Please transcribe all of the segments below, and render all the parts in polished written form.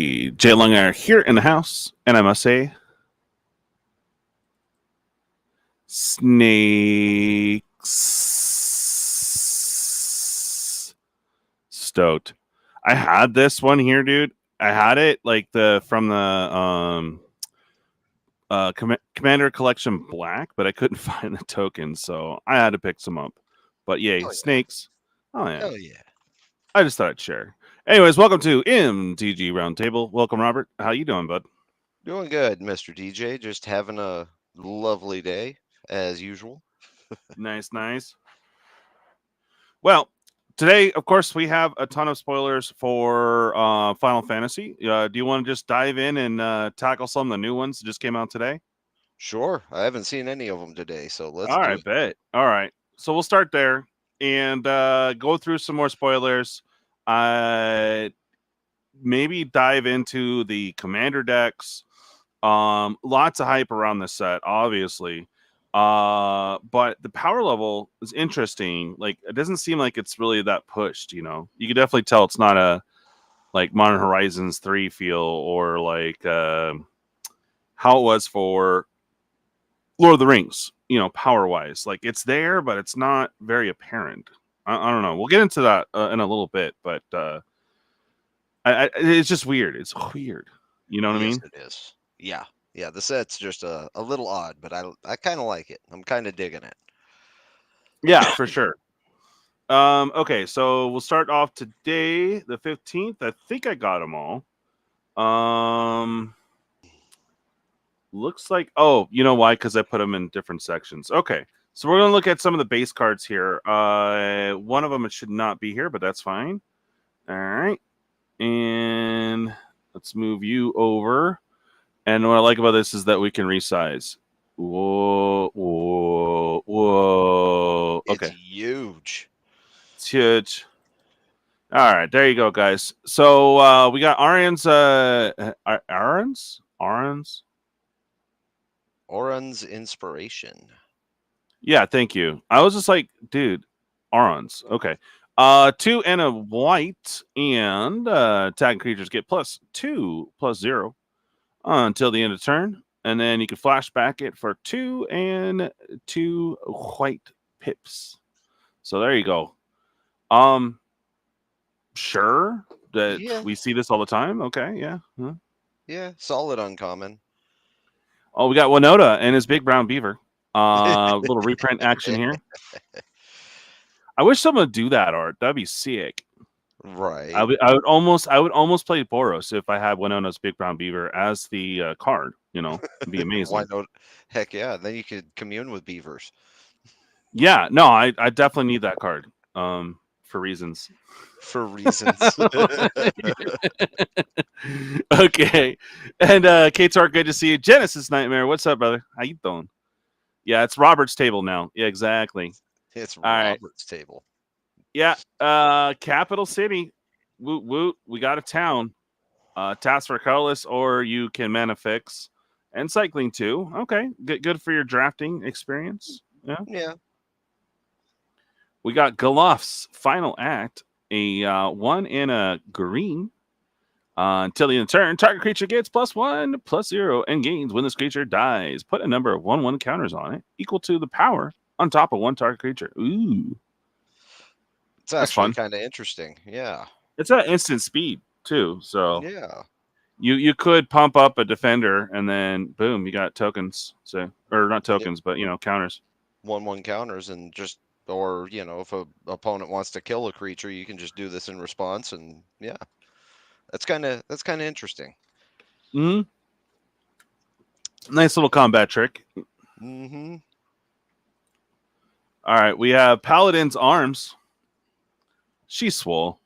everybody. JLongHair here in the house, and I must say, snakes stoked. I had this one here, dude. I had it like from the Commander Collection Black, but I couldn't find the tokens, so I had to pick some up. But yay, snakes. Oh yeah. Hell yeah. I just thought I'd share. Anyways, welcome to MTG Roundtable. Welcome, Robert. How you doing, bud? Doing good, Mr. DJ. Just having a lovely day, as usual. Nice, nice. Well, today, of course, we have a ton of spoilers for Final Fantasy. Do you want to just dive in and tackle some of the new ones that just came out today? Sure. I haven't seen any of them today, so let's All do right, it. bet. All right. So we'll start there and go through some more spoilers. Maybe dive into the commander decks. Lots of hype around this set, obviously. But the power level is interesting. Like, it doesn't seem like it's really that pushed, you know. You can definitely tell it's not a like Modern Horizons 3 feel or like how it was for Lord of the Rings, you know, power wise. Like, it's there, but it's not very apparent. I don't know. We'll get into that in a little bit, but it's just weird. It's weird. You know what I mean? It is. Yeah. Yeah, the set's just a little odd, but I kind of like it. I'm kind of digging it. Yeah, for sure. Okay, so we'll start off today, the 15th. I think I got them all. Looks like, oh, you know why? Because I put them in different sections. Okay, so we're going to look at some of the base cards here. One of them, it should not be here, but that's fine. All right, and let's move you over. And what I like about this is that we can resize. Whoa, whoa, whoa. Okay. It's huge. It's huge. All right, there you go, guys. So we got Arian's Oran's Inspiration. Yeah, thank you. I was just like, dude, Arons. Okay. 2 and a white, and tagging creatures get +2/+0 until the end of turn. And then you can flashback it for 2 and 2 white pips. So there you go. Sure that we see this all the time. Okay, yeah. Huh? Yeah, solid uncommon. Oh, we got Winota and his big brown beaver. Little reprint action here. I wish someone would do that art. That'd be sick. Right. I would almost play Boros if I had Winona's big brown beaver as the card. You know, it'd be amazing. Why not? Heck yeah! Then you could commune with beavers. Yeah, no, I definitely need that card. For reasons. For reasons. Okay. And K-Tar, good to see you. Genesis Nightmare, what's up, brother? How you doing? Yeah, it's Robert's table now. Yeah, exactly. It's All Robert's table. Yeah. Capital City. Woot woot. We got a town. Task for colorless, or you can mana fix. And cycling too. Okay. Good for your drafting experience. Yeah. Yeah. We got Galuf's Final Act, a 1 and a green. Until the end of turn, target creature gets +1/+0 and gains when this creature dies. Put a number of 1/1 counters on it, equal to the power on top of one target creature. Ooh. It's actually kind of interesting. Yeah. It's at instant speed, too. So yeah. You could pump up a defender and then boom, you got tokens. So, or not tokens, but counters. 1/1 counters, and just, or if a opponent wants to kill a creature, you can just do this in response, and yeah, that's kind of interesting. Hmm. Nice little combat trick. Mm-hmm. All right, we have Paladin's Arms. She's swole.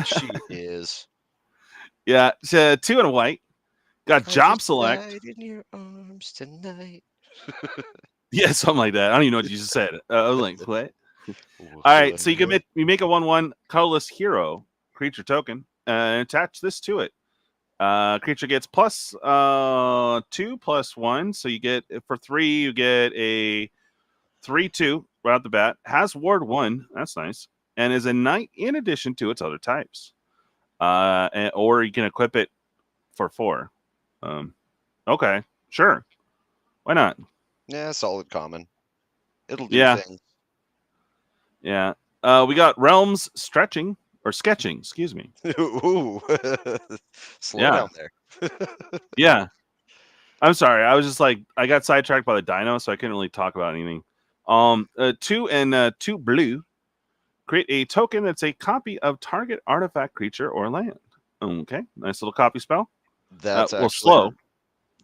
She is. Yeah, 2 and a white. Got Job Select. Died in your arms tonight. Yeah, something like that. I don't even know what you just said. I was like, what? All right, so you make a 1/1 colorless hero creature token and attach this to it. Creature gets +2/+1. So you get, for 3, you get a 3/2 right out the bat. Has Ward 1. That's nice. And is a knight in addition to its other types. Or you can equip it for 4. Okay, sure. Why not? Yeah, solid common. It'll do Yeah, things. yeah. We got Realms Stretching or Sketching, excuse me. Ooh. Slow Yeah, down there. yeah. I'm sorry. I was just like I got sidetracked by the dino, so I couldn't really talk about anything. 2 and 2 blue. Create a token that's a copy of target artifact, creature, or land. Okay, nice little copy spell. That's Well, actually slow.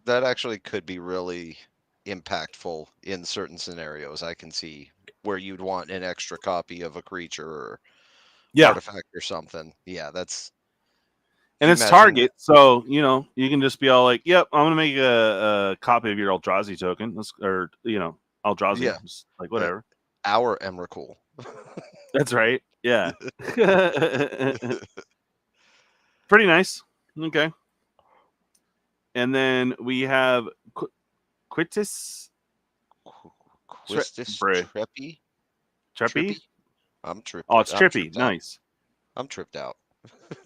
that actually could be really impactful in certain scenarios. I can see where you'd want an extra copy of a creature or Yeah, artifact or something. Yeah, that's and you it's imagine. target, so you can just be all like, "Yep, I'm gonna make a copy of your Eldrazi token," or Eldrazi, Yeah, just like uh, whatever. our Emrakul. That's right. Yeah, pretty nice. Okay, and then we have Quitis Quistis Bre Treppy? Treppy. Trippy? I'm tripped. Oh, it's I'm trippy. tripped out. Nice. I'm tripped out.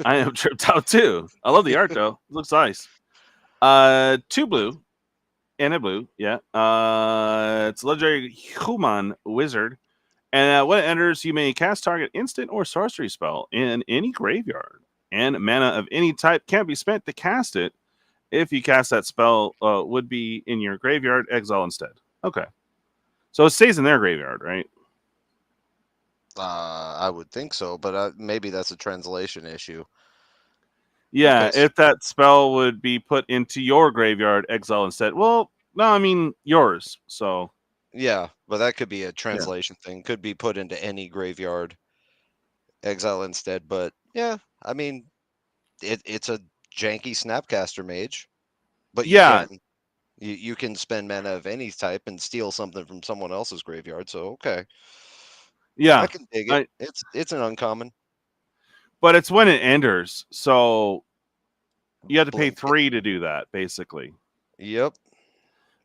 I am tripped out too. I love the art though. It looks nice. 2 blue and a blue. Yeah. It's a legendary human wizard. And when it enters, you may cast target instant or sorcery spell in any graveyard. And mana of any type can't be spent to cast it. If you cast that spell, would be in your graveyard, exile instead. Okay. So it stays in their graveyard, right? I would think so, but maybe that's a translation issue. Yeah, Because if that spell would be put into your graveyard, exile instead. Well, no, I mean yours. So yeah, but that could be a yeah, translation thing. Could be put into any graveyard, exile instead. But yeah, I mean, it's a janky Snapcaster Mage, but yeah, you can spend mana of any type and steal something from someone else's graveyard. So okay, I yeah. can dig it. I, It's an uncommon. but it's when it enters, so you have to pay Blink it. 3 to do that, basically. Yep.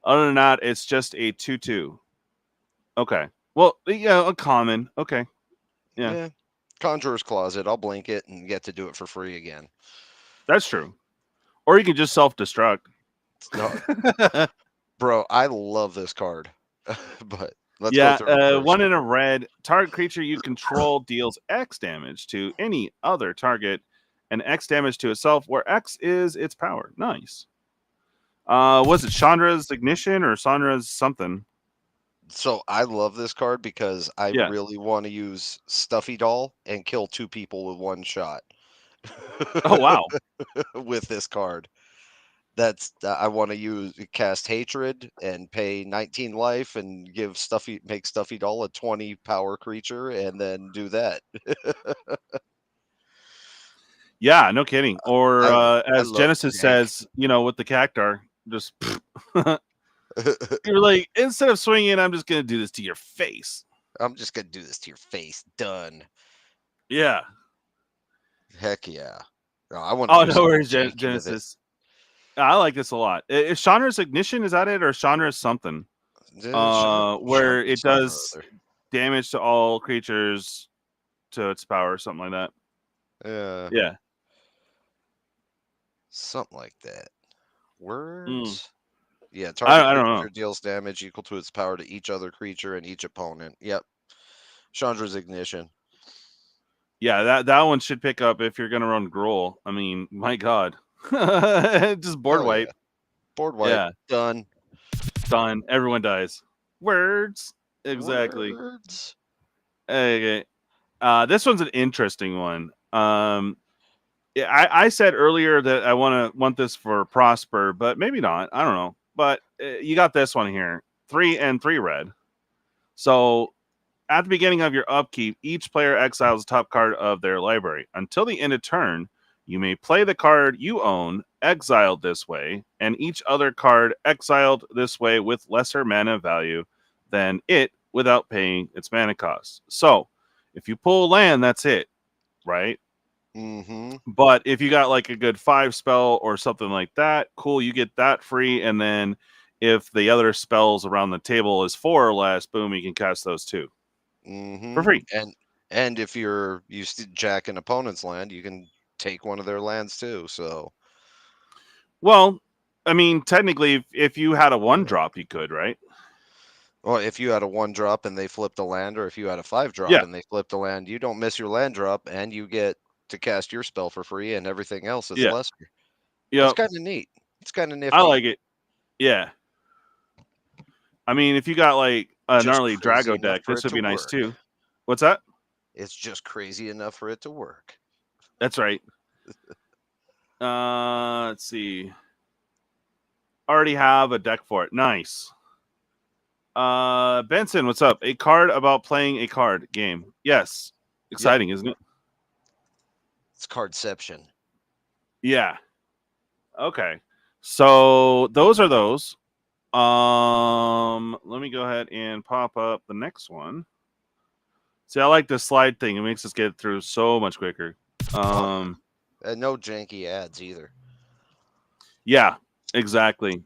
Other than that, it's just a 2/2. Okay. Well, yeah, a common. Okay. Yeah, Yeah. Conjurer's Closet. I'll blink it and get to do it for free again. that's true. Or you can just self destruct. No, bro, I love this card. But let's go Yeah, through it first. 1 in a red. Target creature you control deals X damage to any other target, and X damage to itself, where X is its power. Nice. Was it Chandra's Ignition or Chandra's something? So I love this card because I Yeah. really want to use Stuffy Doll and kill 2 people with 1 shot Oh wow. with this card. That's I want to use cast Hatred and pay 19 life and make Stuffy Doll a 20 power creature and then do that. Yeah, no kidding. Or I as love Genesis jank. says, with the Cactar, just you're like, instead of swinging, I'm just gonna do this to your face. I'm just gonna do this to your face. Done. Yeah. Heck yeah. No, I want to Oh do no something worries, janky with it. Genesis. I like this a lot. Is Chandra's Ignition, is that it, or Chandra's something? Where Chandra it something or does other. damage to all creatures to its power, something like that. Yeah, Yeah. something like that. Mm. Words? Yeah, target I don't know. creature deals damage equal to its power to each other creature and each opponent. Yep. Chandra's Ignition. Yeah, that one should pick up if you're gonna run Gruul. I mean, my God. Just board Hell yeah. wipe. Board wipe. Yeah. Done. Done. Everyone dies. Words. Exactly. Words. Okay. This one's an interesting one. Yeah, I said earlier that I want this for Prosper, but maybe not. I don't know. But you got this one here, 3 and 3 red. So at the beginning of your upkeep, each player exiles the top card of their library. Until the end of turn, you may play the card you own, exiled this way, and each other card exiled this way with lesser mana value than it without paying its mana cost. So if you pull land, that's it, right? Mm-hmm. But if you got like a good 5 spell or something like that, cool, you get that free. And then if the other spells around the table is 4 or less, boom, you can cast those too Mm-hmm. for free. And if you jack an opponent's land, you can take one of their lands too. So Well, I mean, technically, if you had a 1-drop, you could, right? Well, if you had a 1-drop and they flipped a land, or if you had a 5-drop Yeah. and they flipped a land, you don't miss your land drop, and you get to cast your spell for free, and everything else is Yeah. lesser. That's Yep. kind of neat. It's kind of I nifty. like it. Yeah. I mean, if you got like a Just gnarly crazy Drago enough deck, for this it would to be nice work. too. What's that? It's just crazy enough for it to work. That's right. Let's see. Already have a deck for it. Nice. Benson, what's up? A card about playing a card game. Yes. Exciting, isn't it? It's cardception. Yeah. Okay. So those are those. Let me go ahead and pop up the next one. See, I like this slide thing. It makes us get through so much quicker. And no janky ads either. Yeah, exactly.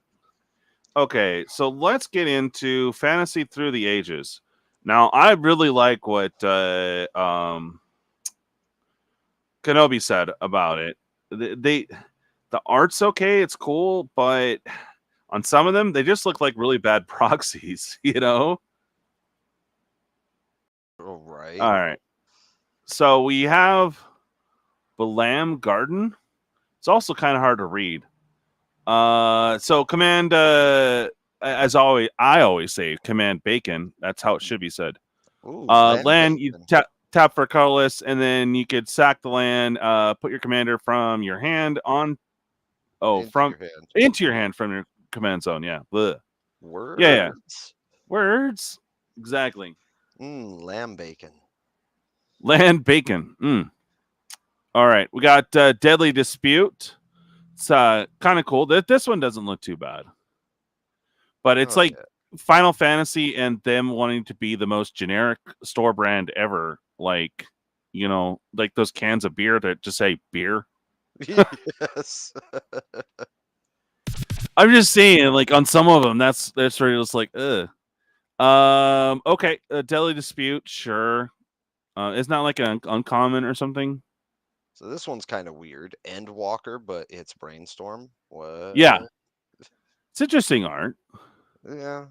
Okay, so let's get into Fantasy Through the Ages. Now, I really like what Kenobi said about it. The art's okay, it's cool, but on some of them, they just look like really bad proxies, you know? All right. All right. So we have Balam Garden. It's also kind of hard to read. So command, as always, I always say command bacon. That's how it should be said. Ooh, Land, you tap for colorless, and then you could sack the land. Put your commander from your hand on. into your hand. Into your hand from your command zone. Yeah. Blech. Words. Yeah. Words. Exactly. Lamb bacon. Land bacon. All right. We got Deadly Dispute. It's kind of cool. This one doesn't look too bad. But it's like Final Fantasy and them wanting to be the most generic store brand ever. Like, you know, like those cans of beer that just say beer. Yes. I'm just saying, like on some of them, that's really just like, ugh. Okay, Deadly Dispute, sure. It's not like an uncommon or something. So this one's kind of weird. Endwalker, but it's Brainstorm. What? Yeah, it's interesting art. Yeah.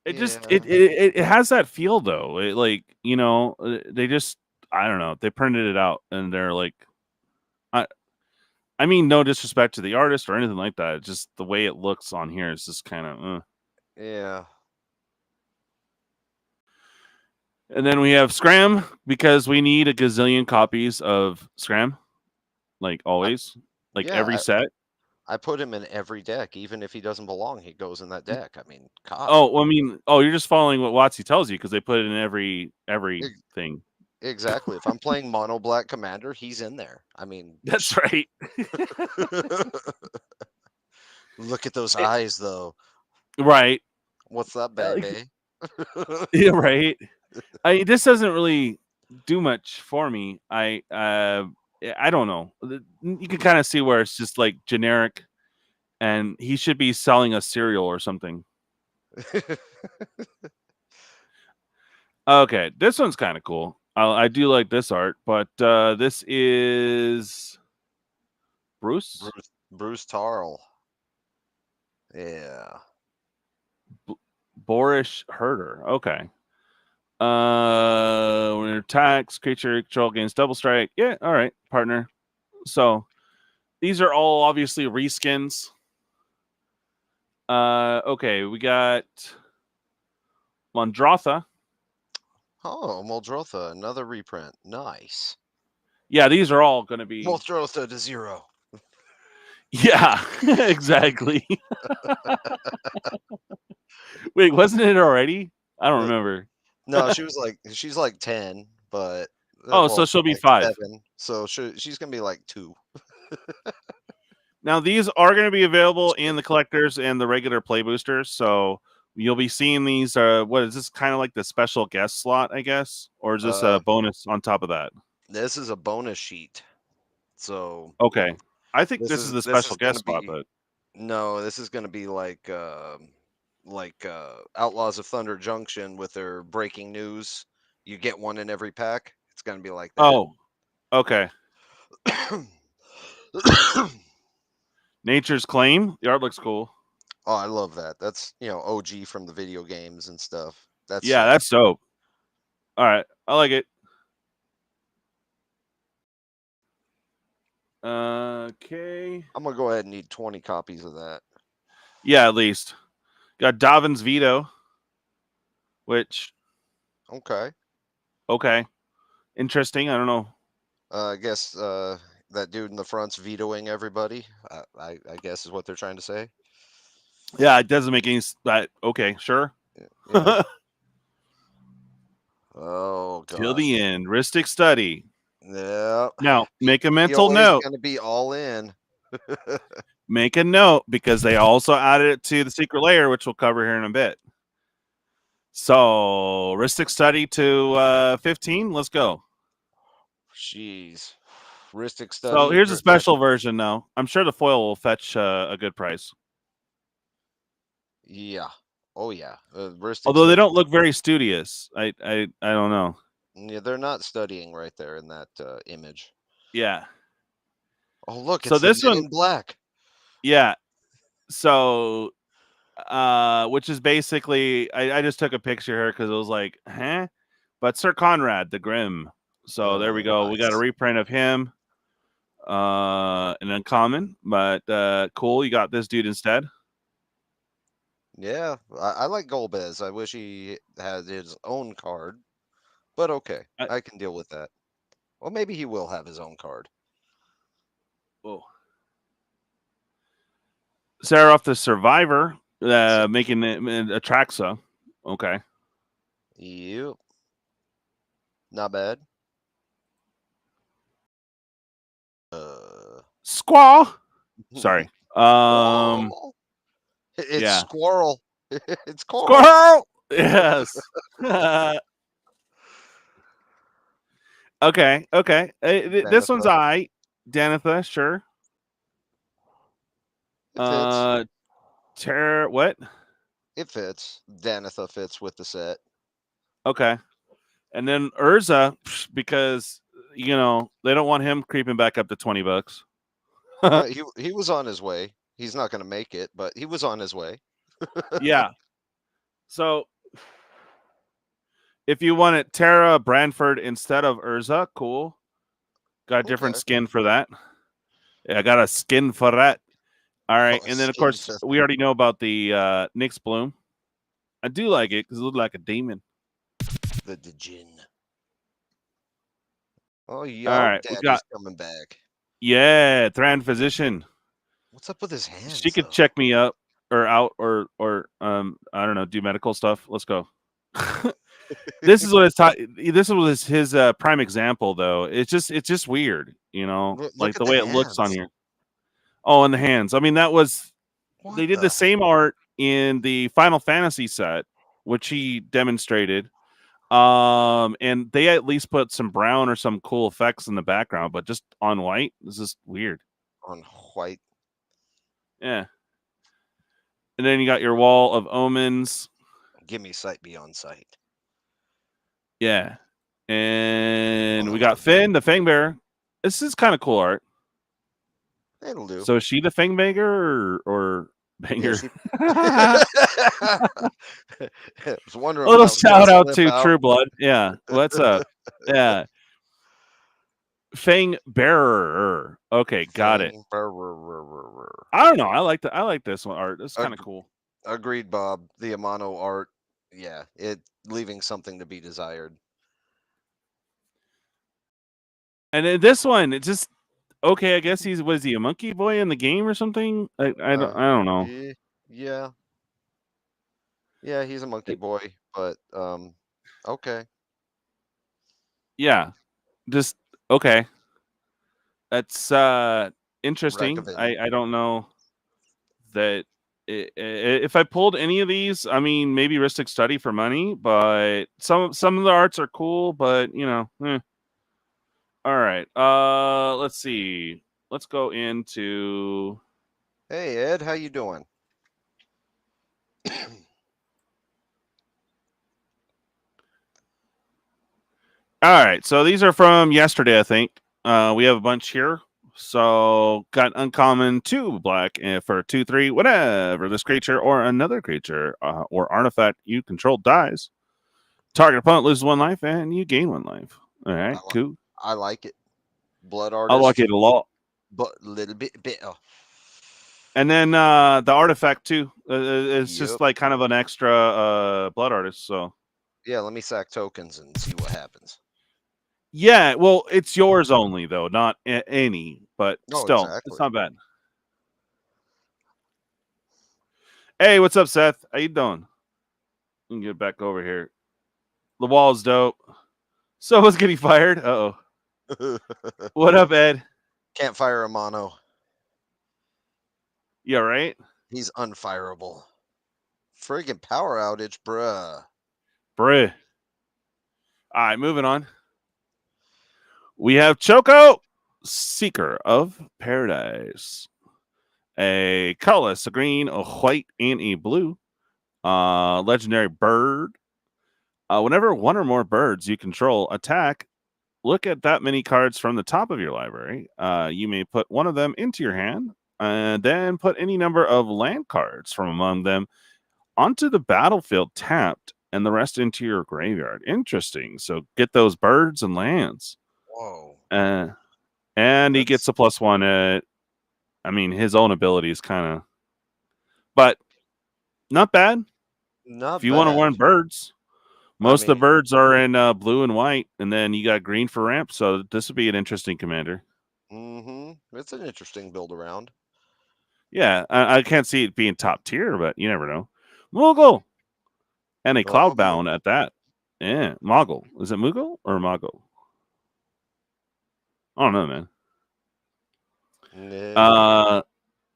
It has that feel though. It, like, you know, they just, I don't know, they printed it out and they're like, I mean, no disrespect to the artist or anything like that. Just the way it looks on here is just kind of. Yeah. And then we have Scram because we need a gazillion copies of Scram, like always, every set. I put him in every deck, even if he doesn't belong. He goes in that deck. I mean, God. Oh, well, I mean, you're just following what WotC tells you because they put it in every thing. Exactly. If I'm playing mono black commander, he's in there. I mean, that's right. Look at those eyes, though. Right. What's that, baby? Yeah, right. This doesn't really do much for me. I don't know. You can kind of see where it's just like generic, and he should be selling a cereal or something. Okay, this one's kind of cool. I do like this art, but this is Bruce Tarl. Yeah. Boorish Herder. Okay. When it attacks, creature control gains double strike. Yeah, all right, partner. So these are all obviously reskins. Okay, we got Mondrotha. Oh, Muldrotha, another reprint. Nice. Yeah, these are all going to be Muldrotha to 0. Yeah, exactly. Wait, wasn't it already? I don't remember. No, she's like 10, but so she'll be like 5. 7. So she's gonna be like 2. Now these are going to be available in the collectors and the regular play boosters. So you'll be seeing these. What is this, kind of like the special guest slot, I guess, or is this a bonus on top of that? This is a bonus sheet. So okay, I think this is the special guest spot, but no, this is going to be like Outlaws of Thunder Junction with their breaking news. You get one in every pack. It's going to be like that. Oh, okay. Nature's Claim. The art looks cool. Oh, I love that. That's, OG from the video games and stuff. That's Yeah, sick. that's dope. All right, I like it. Okay. I'm gonna go ahead and need 20 copies of that. Yeah, at least. Got Davin's Veto, which Okay. okay, interesting. I don't know. I guess that dude in the front's vetoing everybody. I guess is what they're trying to say. Yeah, it doesn't make any. But okay, sure. Yeah. Oh Till gosh. the end. Ristic study. Yeah. Now, make a mental POA is note. gonna be all in. Make a note because they also added it to the secret layer, which we'll cover here in a bit. So, Ristic study to 15. Let's go. Jeez. Ristic So, study. here's a special version, though. I'm sure the foil will fetch a good price. Yeah. Oh yeah. Ristic Although they study. don't look very studious. I don't know. Yeah, they're not studying right there in that image. Yeah. Oh look, So it's the this Men one, in Black. yeah. So which is basically I just took a picture here because it was like, huh? But Sir Conrad the Grim. So there we Oh, go. We got a nice. reprint of him. An uncommon, but cool. You got this dude instead. Yeah, I like Golbez. I wish he had his own card, but okay, I, I can deal with that. Well, maybe he will have his own card. oh. Sarah the Survivor, Sick. making it Atraxa. Okay. Yep. Not bad. Squaw. Sorry. Squirrel. It's Yeah. squirrel. It's coral. Squirrel. Yes. Okay. Okay. This one's Danitha. I. Danitha, sure. It fits. What? It fits. Danitha fits with the set. Okay. And then Urza, because they don't want him creeping back up to $20. He was on his way. He's not going to make it, but he was on his way. Yeah. So if you want it Tara Branford instead of Urza, cool. Got a different Okay. skin for that. Yeah, I got a skin for that. All right. Oh, And then of skin course fest. we already know about the Nyx Bloom. I do like it because it looked like a demon. The Djinn. Oh, All yo, right. We Daddy's got coming back. Thran Physician. What's up with his She hands, could though? check me up or out or I don't know, do medical stuff. Let's go. This is what it's this was his prime example though. It's just weird, Look like at the the way it looks on hands. here. Oh, and the hands. I mean, that was What they did the same art in the Final Fantasy set, which he demonstrated. And they at least put some brown or some cool effects in the background, but just on white, this is weird. on white? Yeah. And then you got your Wall of Omens. Give me sight beyond sight. Yeah. And we Oh, got Finn, the Fangbearer. This is kind of cool art. it'll do. So is she the Fangbanger or Yeah, Banger? she. I was A wondering when little that was gonna shout out slip to out. True Blood. Yeah. What's up? Yeah. Fang Bearer. Okay, got it. Fang. I don't know. I like this one art. This is kind of Ag- cool. Agreed, Bob. The Amano art, yeah, it leaving something to be desired. And then this one, it just okay. I guess was he a monkey boy in the game or something? I don't know. Yeah, yeah, he's a monkey boy, but okay. Yeah, just okay. That's interesting. Ragavan. I don't know that if I pulled any of these, I mean maybe Ristic Study for money, but some of the arts are cool, but All right. Let's see. Let's go into. Hey Ed, how you doing? All right. So these are from yesterday, I think. We have a bunch here. So got uncommon 2 black for 2/3. Whenever this creature or another creature or artifact you control dies, target opponent loses 1 life and you gain 1 life. All right, cool. I like it. Blood I like Artist, it a lot. but a little bit bitter. And then the artifact too. It's just Yep. like kind of an extra blood artist. So Yeah, let me sack tokens and see what happens. yeah, well, it's yours only though, not any. But Oh, still, it's exactly. not bad. Hey, what's up, Seth? How you doing? We can get back over here. The wall's dope. Someone's getting fired. Uh oh. What up, Ed? Can't fire a mono. You all right? He's unfireable. Friggin' power outage, bruh. Bruh. All right, moving on. We have Choco, Seeker of Paradise. A colorless, a green, a white, and a blue. Legendary bird. Whenever one or more birds you control attack, look at that many cards from the top of your library. You may put one of them into your hand, and then put any number of land cards from among them onto the battlefield tapped, and the rest into your graveyard. Interesting. So get those birds and lands. Whoa. And he gets a +1 at. I mean, his own ability is kind of, but not bad. Not If you want to bad. run birds, most of the mean- birds are in blue and white, and then you got green for ramp. So this would be an interesting commander. It's an interesting build around. Yeah, I can't see it being top tier, but you never know. Moogle and a Cloudbound at that. Yeah, Moggle. Is it Moogle or Moggle? I don't know, man.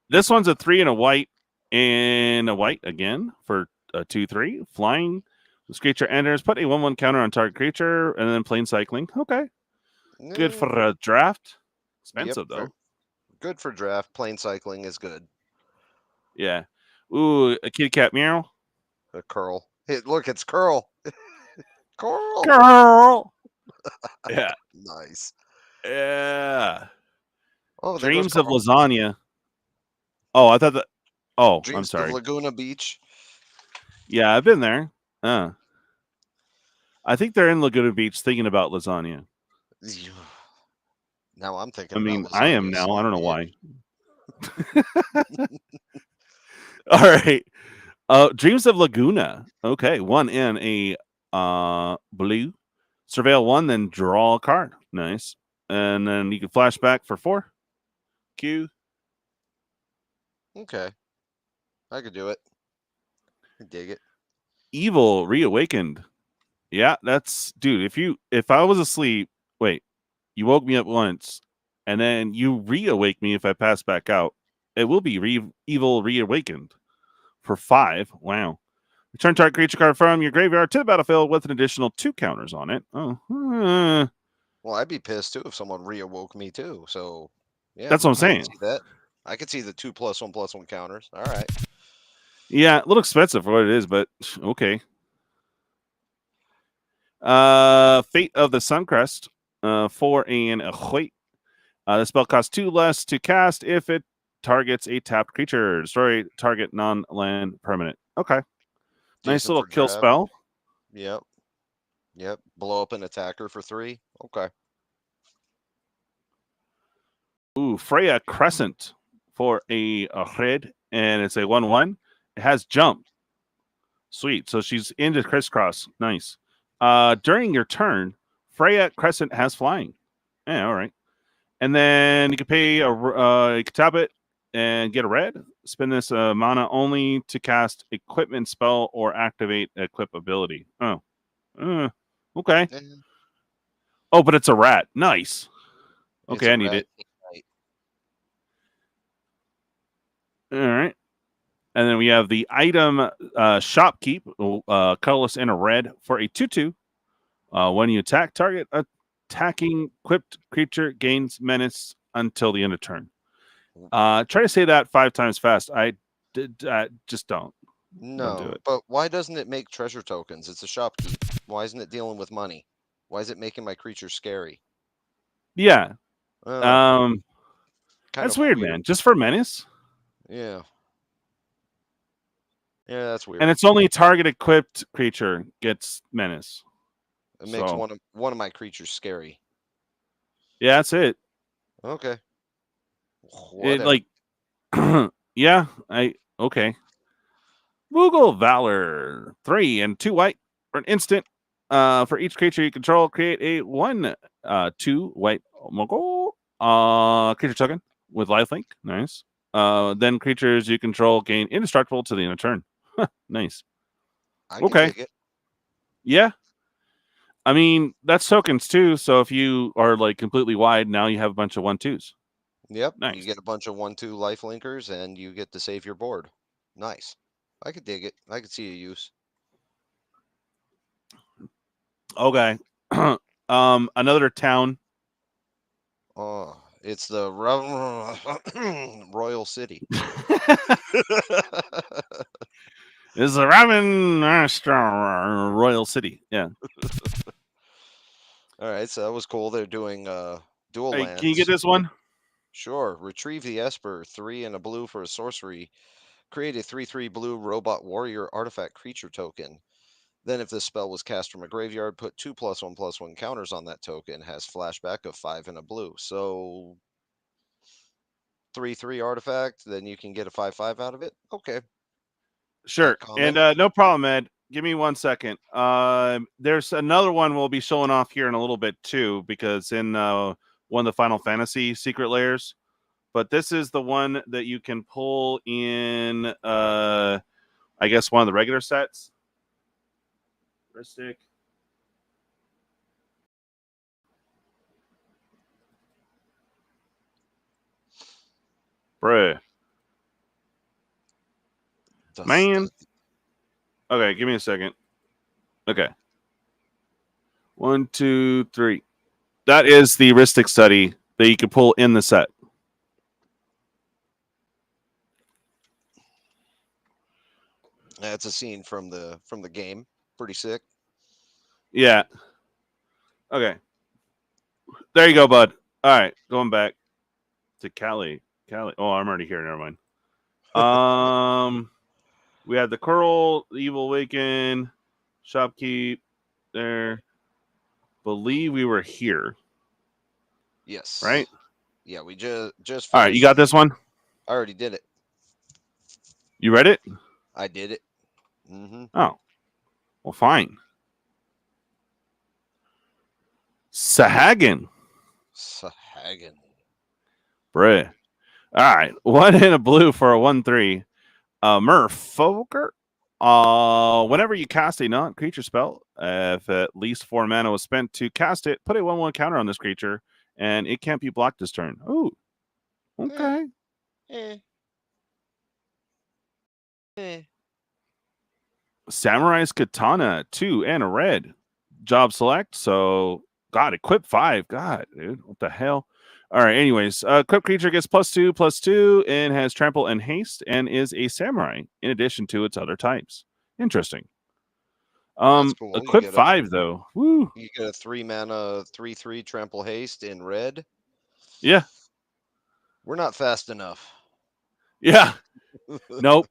This one's a 3 and a white again for a 2/3 flying. This creature enters, put a 1/1 counter on target creature, and then plane cycling. Okay, good for a draft. Expensive though. Good for draft. Plane cycling is good. Yeah. Ooh, a kitty cat meow. A curl. Hey, look, it's curl. Curl. Girl. Yeah. Nice. Yeah. Oh, Dreams of Lasagna. Oh, I thought that. Oh, Dreams I'm sorry. of Laguna Beach. Yeah, I've been there. I think they're in Laguna Beach thinking about lasagna. Now I'm thinking. I mean, about I am lasagna now. so I don't know bad. why. All right. Dreams of Laguna. Okay, 1 in a blue. Surveil 1, then draw a card. Nice. And then you can flash back for 4. Q. Okay. I could do it. I dig it. Evil Reawakened. Yeah, that's dude. If I was asleep, wait, you woke me up once, and then you reawake me if I pass back out. It will be Evil Reawakened for 5. Wow. Return target creature card from your graveyard to the battlefield with an additional 2 counters on it. Oh, Well, I'd be pissed too if someone reawoke me too. So, yeah, that's what I'm I can saying. see that. I could see the 2+1/+1 counters. All right. Yeah, a little expensive for what it is, but okay. Fate of the Suncrest. 4 and a white. The spell costs 2 less to cast if it targets a tapped creature. Destroy target non-land permanent. Okay. Nice Decent little for kill draft. spell. Yep. Blow up an attacker for 3. Okay. Ooh, Freya Crescent for a red, and it's a 1/1. It has jump. Sweet. So she's into crisscross. Nice. During your turn, Freya Crescent has flying. Yeah, all right. And then you can pay you can tap it and get a red. Spend this mana only to cast equipment spell or activate equip ability. Oh, okay. Oh, but it's a rat. Nice. Okay, I need it. All right. And then we have the item shopkeep, colorless and a red for a 2/2. When you attack, target attacking equipped creature gains menace until the end of turn. Try to say that 5 times fast. I just don't. No, Don't do it. but why doesn't it make treasure tokens? It's a shopkeep. Why isn't it dealing with money? Why is it making my creature scary? Yeah. That's weird, man. Just for menace? Yeah. Yeah, that's weird. And it's only target equipped creature gets menace. It makes one of my creatures scary. Yeah, that's it. Okay. It Whatever. like yeah, okay. Moogle Valor 3 and 2 white for an instant. For each creature you control, create a 1/2 white Moogle creature token with lifelink. Nice. Then creatures you control gain indestructible to the end of turn. Nice. I can dig it. Yeah. I mean, that's tokens too. So if you are like completely wide, now you have a bunch of 1/2s. Yep. Nice. You get a bunch of 1/2 life linkers and you get to save your board. Nice. I could dig it. I could see a use. Okay. Another town. Oh, it's the Royal City. This is a Ramen Royal City. Yeah. All right, so that was cool. They're doing dual lands. Can you get this one? Sure. Retrieve the Esper, 3 and a blue for a sorcery. Create a 3/3 blue robot warrior artifact creature token. Then, if this spell was cast from a graveyard, put 2+1/+1 counters on that token. Has flashback of 5 and a blue. So 3/3 artifact, then you can get a 5/5 out of it. Okay. Sure. And no problem, Ed. Give me 1 second. There's another one we'll be showing off here in a little bit too, because in one of the Final Fantasy secret layers. But this is the one that you can pull in, I guess, one of the regular sets. Ristic. Bruh. Man. Okay, give me a second. Okay. 1, 2, 3. That is the Ristic study that you can pull in the set. That's a scene from the game. Pretty sick. Yeah. Okay. There you go, bud. All right, going back to Cali. Oh, I'm already here. Never mind. We had the Curl, the Evil Awaken, Shopkeep. There. Believe we were here. Yes. Right. Yeah, we just finished. All right, you got this one. I already did it. You read it? I did it. Mm-hmm. Oh, well, fine. Sahagin. Bruh. All right. 1 and a blue for a 1/3. Merfolker. Whenever you cast a non-creature spell, if at least 4 mana was spent to cast it, put a 1/1 counter on this creature, and it can't be blocked this turn. Oh, okay. Samurai's Katana, 2 and a red. Job select. So, God, equip 5. God, dude, what the hell? All right. Anyways, equipped creature gets +2/+2 and has trample and haste and is a samurai in addition to its other types. Interesting. That's cool. Equip 5 though. Woo. You get a 3 mana 3/3 trample haste in red. Yeah. We're not fast enough. Yeah. Nope.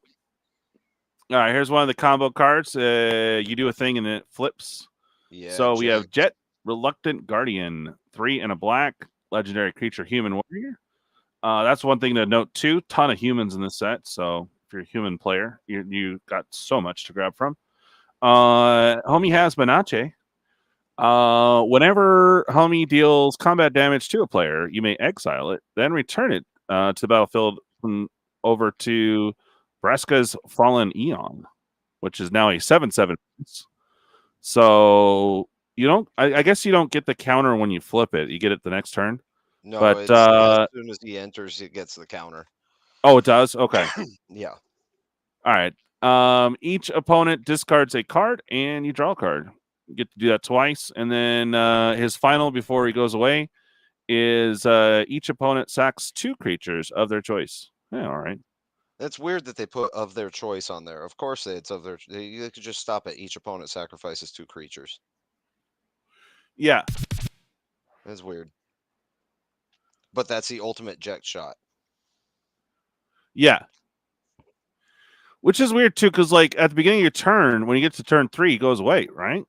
All right. Here's one of the combo cards. You do a thing and it flips. Yeah. So we have Jet, Reluctant Guardian, 3 and a black, legendary creature, human warrior. That's one thing to note too. Ton of humans in this set. So if you're a human player, you got so much to grab from. Homie has Manache. Whenever Homie deals combat damage to a player, you may exile it, then return it to the battlefield over to Breska's Fallen Eon, which is now a 7/7. So you don't. I guess you don't get the counter when you flip it. You get it the next turn. No, but it's, as soon as he enters, it gets the counter. Oh, it does. Okay. Yeah. All right. Each opponent discards a card, and you draw a card. You get to do that twice, and then his final before he goes away is each opponent sacks 2 creatures of their choice. Yeah, all right. It's weird that they put of their choice on there. Of course, it's of their. They could just stop at each opponent sacrifices 2 creatures. Yeah, that's weird. But that's the ultimate jet shot. Yeah. Which is weird too, because like at the beginning of your turn, when you get to turn 3, he goes away, right?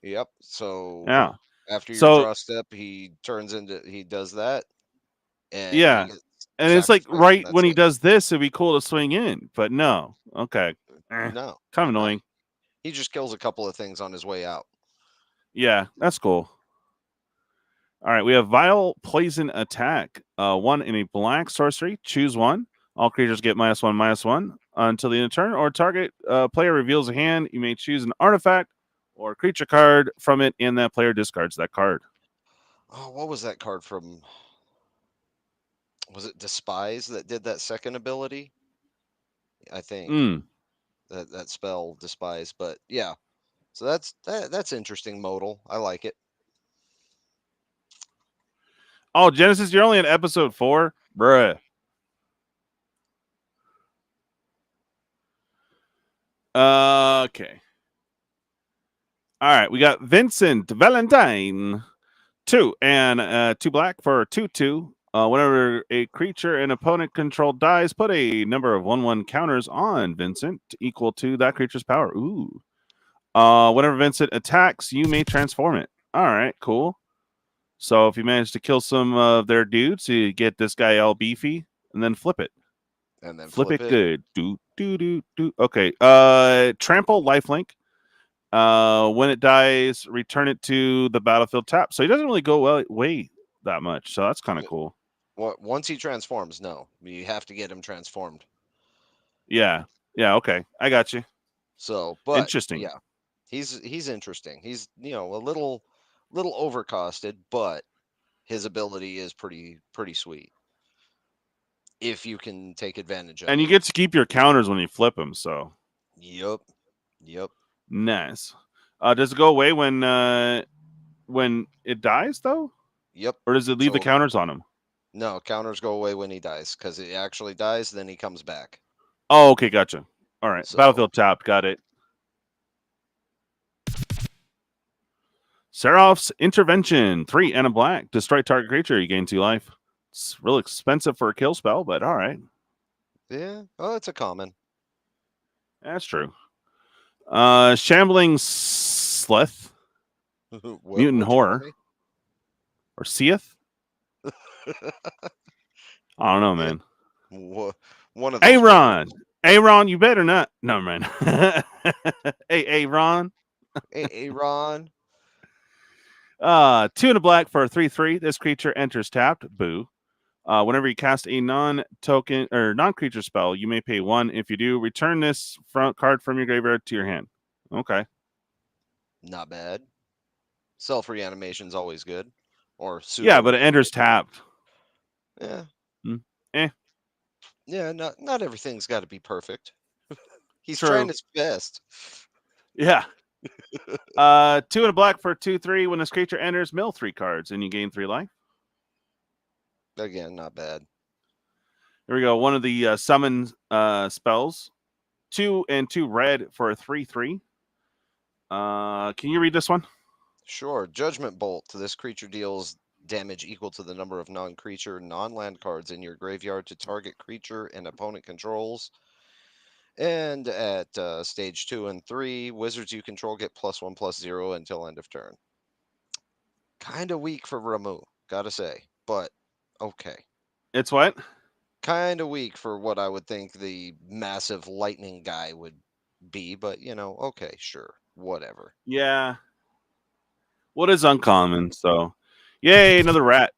Yep. So Yeah. after your So draw step, he does that, and you yeah. get And it's like sacrifice, and right that's when he it. does this, it'd be cool to swing in, but no. Okay. No, Kind of no. annoying. He just kills a couple of things on his way out. Yeah, that's cool. All right, we have Vile Poison Attack. 1 in a black sorcery. Choose one. All creatures get -1/-1 until the end of turn, or target player reveals a hand. You may choose an artifact or creature card from it, and that player discards that card. Oh, what was that card from? Was it Despise that did that second ability? I think Mm. that spell Despise. But yeah, so that's interesting modal. I like it. Oh, Genesis, you're only in episode 4? Bruh. Okay. All right, we got Vincent Valentine. 2 and 2 black for 2/2. Whenever a creature an opponent controlled dies, put a number of 1/1 counters on Vincent equal to that creature's power. Ooh. Whenever Vincent attacks, you may transform it. All right, cool. So if you manage to kill some of their dudes, you get this guy all beefy, and then flip it. And then Flip flip it it. good. Do do do do. Okay. Trample lifelink. When it dies, return it to the battlefield tap. So he doesn't really go away that much. So that's kind of cool. Once he transforms, no, you have to get him transformed. Yeah. Yeah. Okay. I got you. So, but Interesting. yeah, he's interesting. He's a little overcosted, but his ability is pretty sweet if you can take advantage of And you it. get to keep your counters when you flip them. So Yep, yep, nice. Does it go away when it dies though, yep. or does it leave the So counters on him? no, counters go away when he dies because it actually dies. Then he comes back. Oh, okay. Gotcha. All right. So Battlefield tapped. Got it. Seraph's Intervention. 3 and a black. Destroy target creature. You gain 2 life. It's real expensive for a kill spell, but all right. yeah, oh, it's a common. That's true. Shambling Sleth, Mutant Which one of Horror, me? or Seeth? I don't know, Yeah, man. one of those Aaron! models. Aaron, you better not. No, man. Hey, Aaron. Hey, Aaron. 2 and a black for a 3/3. This creature enters tapped. Boo. Whenever you cast a non-token or non-creature spell, you may pay 1. If you do, return this card from your graveyard to your hand. Okay. Not bad. Self reanimation's always good, or Yeah, pseudo but it enters reanimation. tapped. Yeah, Hmm. Eh, yeah. Not everything's got to be perfect. He's trying true. his best. Yeah. 2 and a black for 2/3. When this creature enters, mill 3 cards and you gain 3 life. Again, not bad. Here we go. One of the summon spells. 2 and 2 red for a 3/3. Can you read this one? Sure. Judgment Bolt. This creature deals damage equal to the number of non-creature, non-land cards in your graveyard to target creature and opponent controls. And at stage 2 and 3, wizards you control get +1/+0 until end of turn. Kind of weak for Ramu, gotta say, but okay. It's what? Kind of weak for what I would think the massive lightning guy would be, but okay, sure, whatever. Yeah. What is uncommon? So, yay, another rat.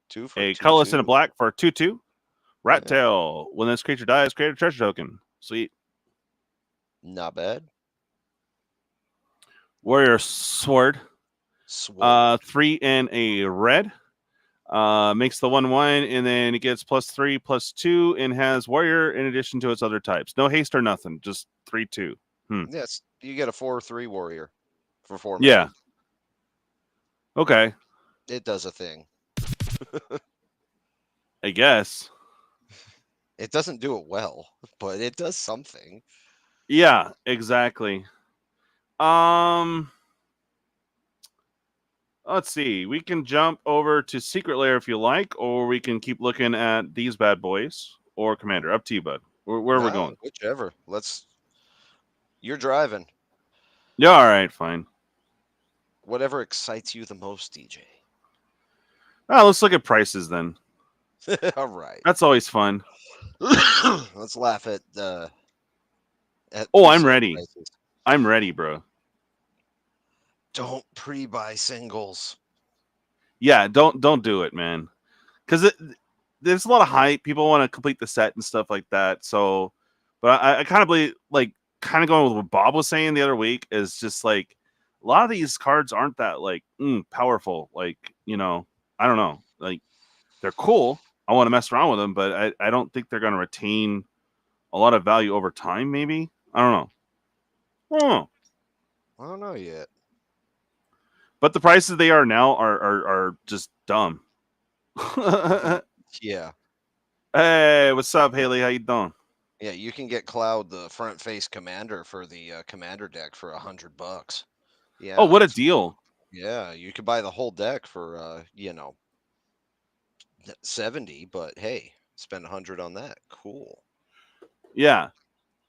Two for A two colorless and a two. black for 2/2. Rat Yeah, tail. When this creature dies, create a treasure token. Sweet. not bad. Warrior sword. Sword. 3 and a red. Makes the 1/1, and then it gets +3/+2, and has warrior in addition to its other types. No haste or nothing. Just 3/2. Yes, you get a 4/3 warrior for 4 mana. Yeah. Okay. It does a thing. I guess. It doesn't do it well, but it does something. Yeah. Exactly. Um. Let's see. We can jump over to Secret Lair if you like, or we can keep looking at these bad boys or Commander. Up to you, bud. Where are we going? Whichever. You're driving. Yeah, all right, fine. Whatever excites you the most, DJ. Let's look at prices then. All right. That's always fun. Let's laugh at Oh, I'm pre-sale ready. prices. I'm ready, bro. Don't pre-buy singles. Yeah, don't do it, man. Because there's a lot of hype. People want to complete the set and stuff like that. So, but I kind of believe, like, kind of going with what Bob was saying the other week is just like a lot of these cards aren't that like powerful. Like, you know, I don't know. Like, they're cool. I want to mess around with them, but I don't think they're going to retain a lot of value over time. Maybe I don't know. I don't know yet. But the prices they are now are just dumb. Yeah. Hey, what's up, Haley? How you doing? Yeah, you can get Cloud, the front face commander, for the commander deck for $100. Yeah. Oh, what a deal! Yeah, you could buy the whole deck for 70, but hey, spend 100 on that. Cool. Yeah.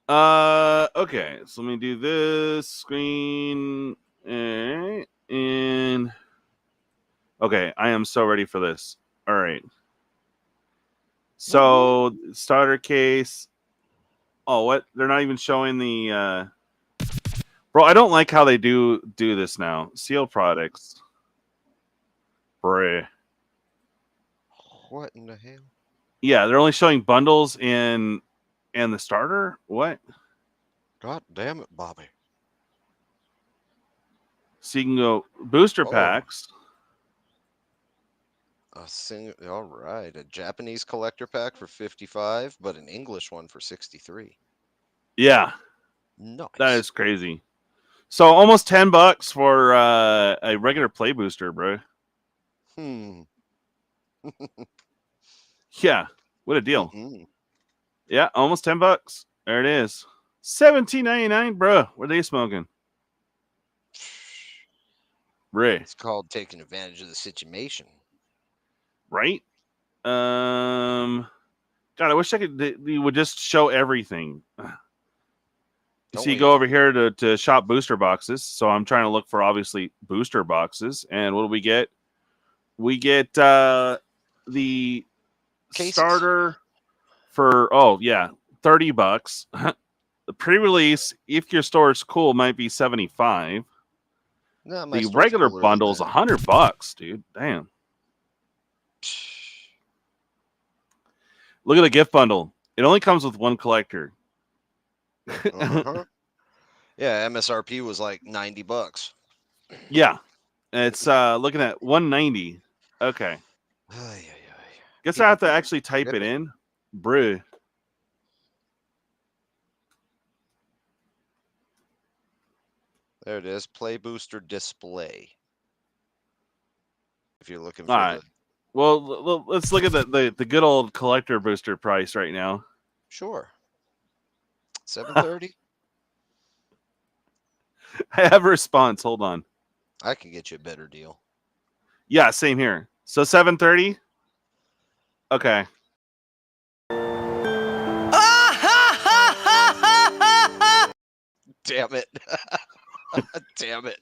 Okay. So let me do this screen and okay. I am so ready for this. All right. So starter case. Oh, what? They're not even showing the. Bro, I don't like how they do this now. Sealed products. Bruh. What in the hell? Yeah, they're only showing bundles and the starter. What? God damn it, Bobby. So you can go booster packs. All right, a Japanese collector pack for 55, but an English one for 63. Yeah, Nice. that is crazy. So almost $10 for a regular play booster, bro. Yeah, what a deal. Yeah, almost $10. There it is. $17.99, bro. What are they smoking? Ray. It's called taking advantage of the situation. Right? God, I wish I could. They would just show everything. So you go over here to shop booster boxes. So I'm trying to look for obviously booster boxes. And what do we get? We get the Cases. starter for $30. The pre-release, if your store is cool, might be $75. No, the regular bundle is $100, dude. Damn. Look at the gift bundle. It only comes with one collector. Yeah, MSRP was like $90. Yeah, it's looking at $190. Okay. Guess I have to actually type it in. Brew. There it is. Play booster display. If you're looking for All right. Well, let's look at the good old collector booster price right now. Sure. $730. I have a response. Hold on. I can get you a better deal. Yeah, same here. So $730. Okay. Damn it. Damn it.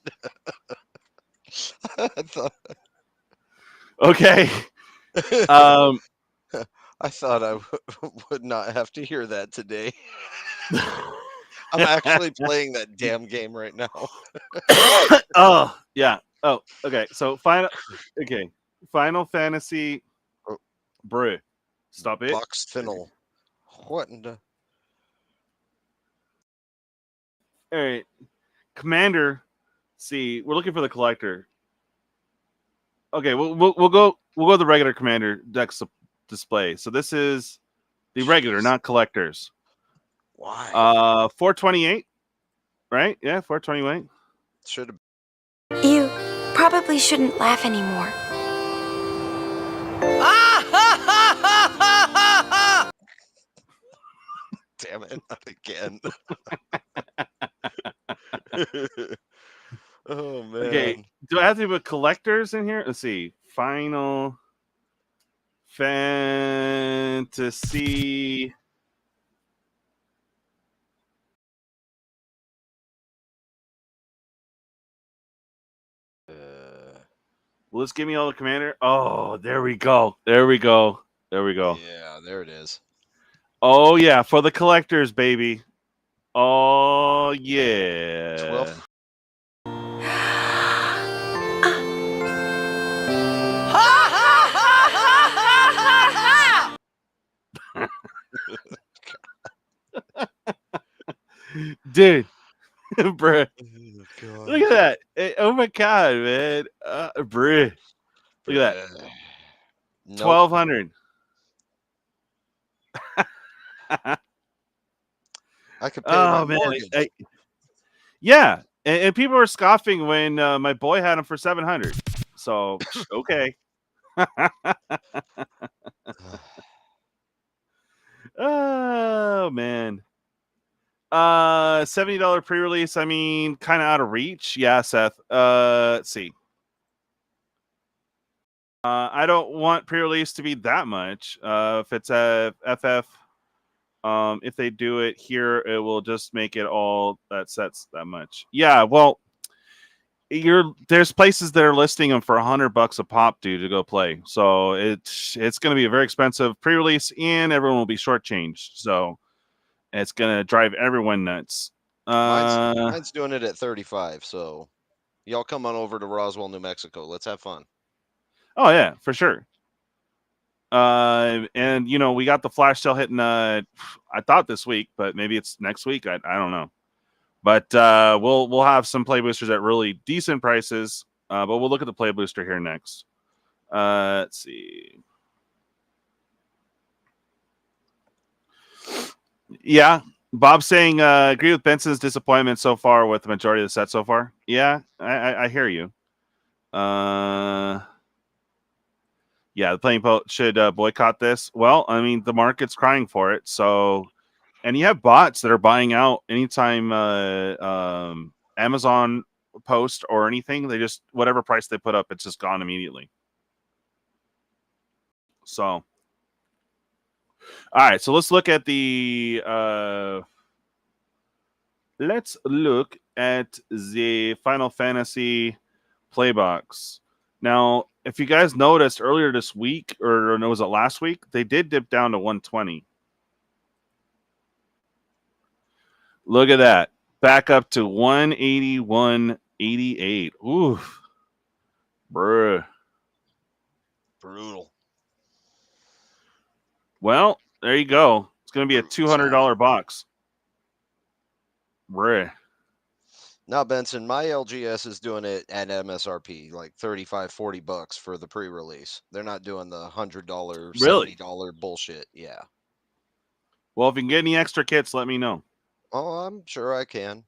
Okay. I thought I would not have to hear that today. I'm actually playing that damn game right now. Oh, yeah. Oh, okay. So Final Fantasy Brew. Stop it. Box Finnel. What in the... All right. Commander. See, we're looking for the collector. Okay, we'll go the regular Commander deck display. So this is the regular, not collectors. Why? 428. Right? Yeah, 428. Should have. You probably shouldn't laugh anymore. Damn it, not again. Oh man. Okay. Do I I have to put collectors in here? Let's see. Final Fantasy. Will this give me all the commander? Oh, there we go. There we go. There we go. Yeah, there it is. Oh, yeah. For the collectors, baby. Oh, yeah. 12. Dude. Bruh. Oh, Look at that. Oh, my God, man. Bruh. Look at that. Nope. 1,200. I could pay my Oh, man. mortgage. Yeah. And people were scoffing when my boy had him for 700. So, okay. Oh, man. $70 pre-release. I mean, kind of out of reach. Yeah, Seth. Let's see. I don't want pre-release to be that much. If it's a FF, if they do it here, it will just make it all that sets that much. Yeah, well, there's places that are listing them for $100 a pop, dude, to go play. So it's going to be a very expensive pre-release, and everyone will be shortchanged. So it's going to drive everyone nuts. Mine's doing it at 35. So y'all come on over to Roswell, New Mexico. Let's have fun. Oh yeah, for sure. And you know, we got the flash sale hitting. I thought this week, but maybe it's next week. I don't know. But we'll have some play boosters at really decent prices. But we'll look at the play booster here next. Let's see. Yeah, Bob's saying agree with Benson's disappointment so far with the majority of the set so far. Yeah, I hear you. Yeah, the playing boat should boycott this. Well, I mean, the market's crying for it. So, and you have bots that are buying out anytime Amazon post or anything. They just, whatever price they put up, it's just gone immediately. So, all right. So let's look at the Final Fantasy playbox. Now, if you guys noticed earlier this week, or no, was it last week? They did dip down to 120. Look at that. Back up to 181.88. Oof. Bruh. Brutal. Well, there you go. It's going to be a $200 box. Bruh. Now, Benson, my LGS is doing it at MSRP, like $35-$40 for the pre-release. They're not doing the $100, Really? $70 bullshit. Yeah. Well, if you can get any extra kits, let me know. Oh, I'm sure I can.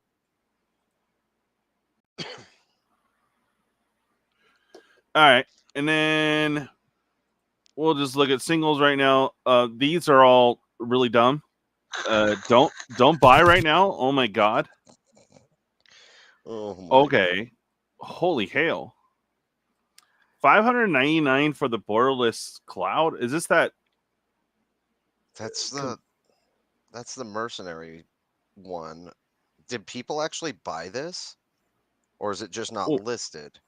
All right. And then we'll just look at singles right now. These are all really dumb. Don't buy right now. Oh my god. Oh my Okay. God. Holy hail. 599 for the borderless cloud. Is this that? That's the mercenary one. Did people actually buy this? Or is it just not Well, listed?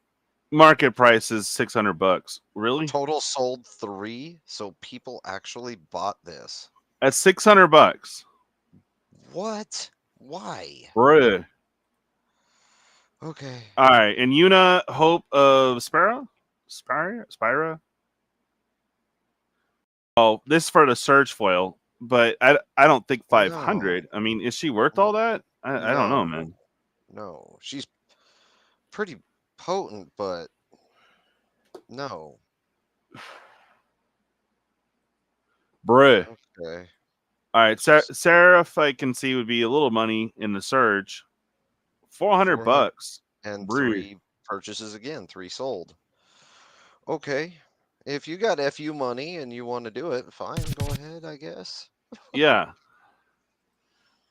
market price is $600. Really? Total sold 3, so people actually bought this. At $600. What? Why? Bruh. Okay. All right. And Yuna Hope of Spira? Spira? Oh, this is for the surge foil, but I don't think 500. No. I mean, is she worth all that? I don't know, No. man. No. She's pretty potent, but no. Bruh. Okay. All right. Seraph, I can see, would be a little money in the surge. $400. And Bruh. 3 purchases again. 3 sold. Okay. If you got FU money and you want to do it, fine. Go ahead, I guess. Yeah.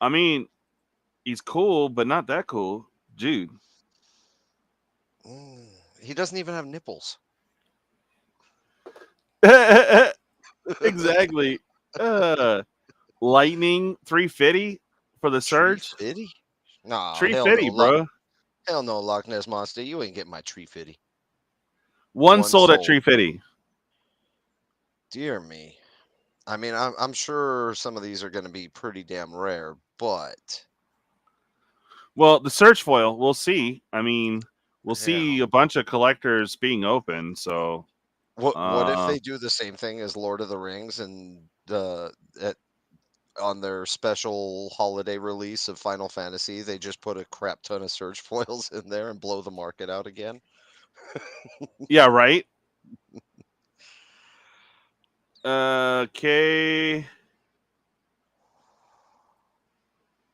I mean, he's cool, but not that cool. Dude. He doesn't even have nipples. Exactly. Lightning 350 for the surge. 350? Nah, hell 350, no. bro. Hell no, Loch Ness Monster. You ain't getting my 350. One sold at sold. 350. Dear me. I mean, I'm sure some of these are going to be pretty damn rare, but Well, the search foil, we'll see. I mean, we'll yeah. see a bunch of collectors being open. So What if they do the same thing as Lord of the Rings and on their special holiday release of Final Fantasy, they just put a crap ton of search foils in there and blow the market out again? yeah, right. Okay,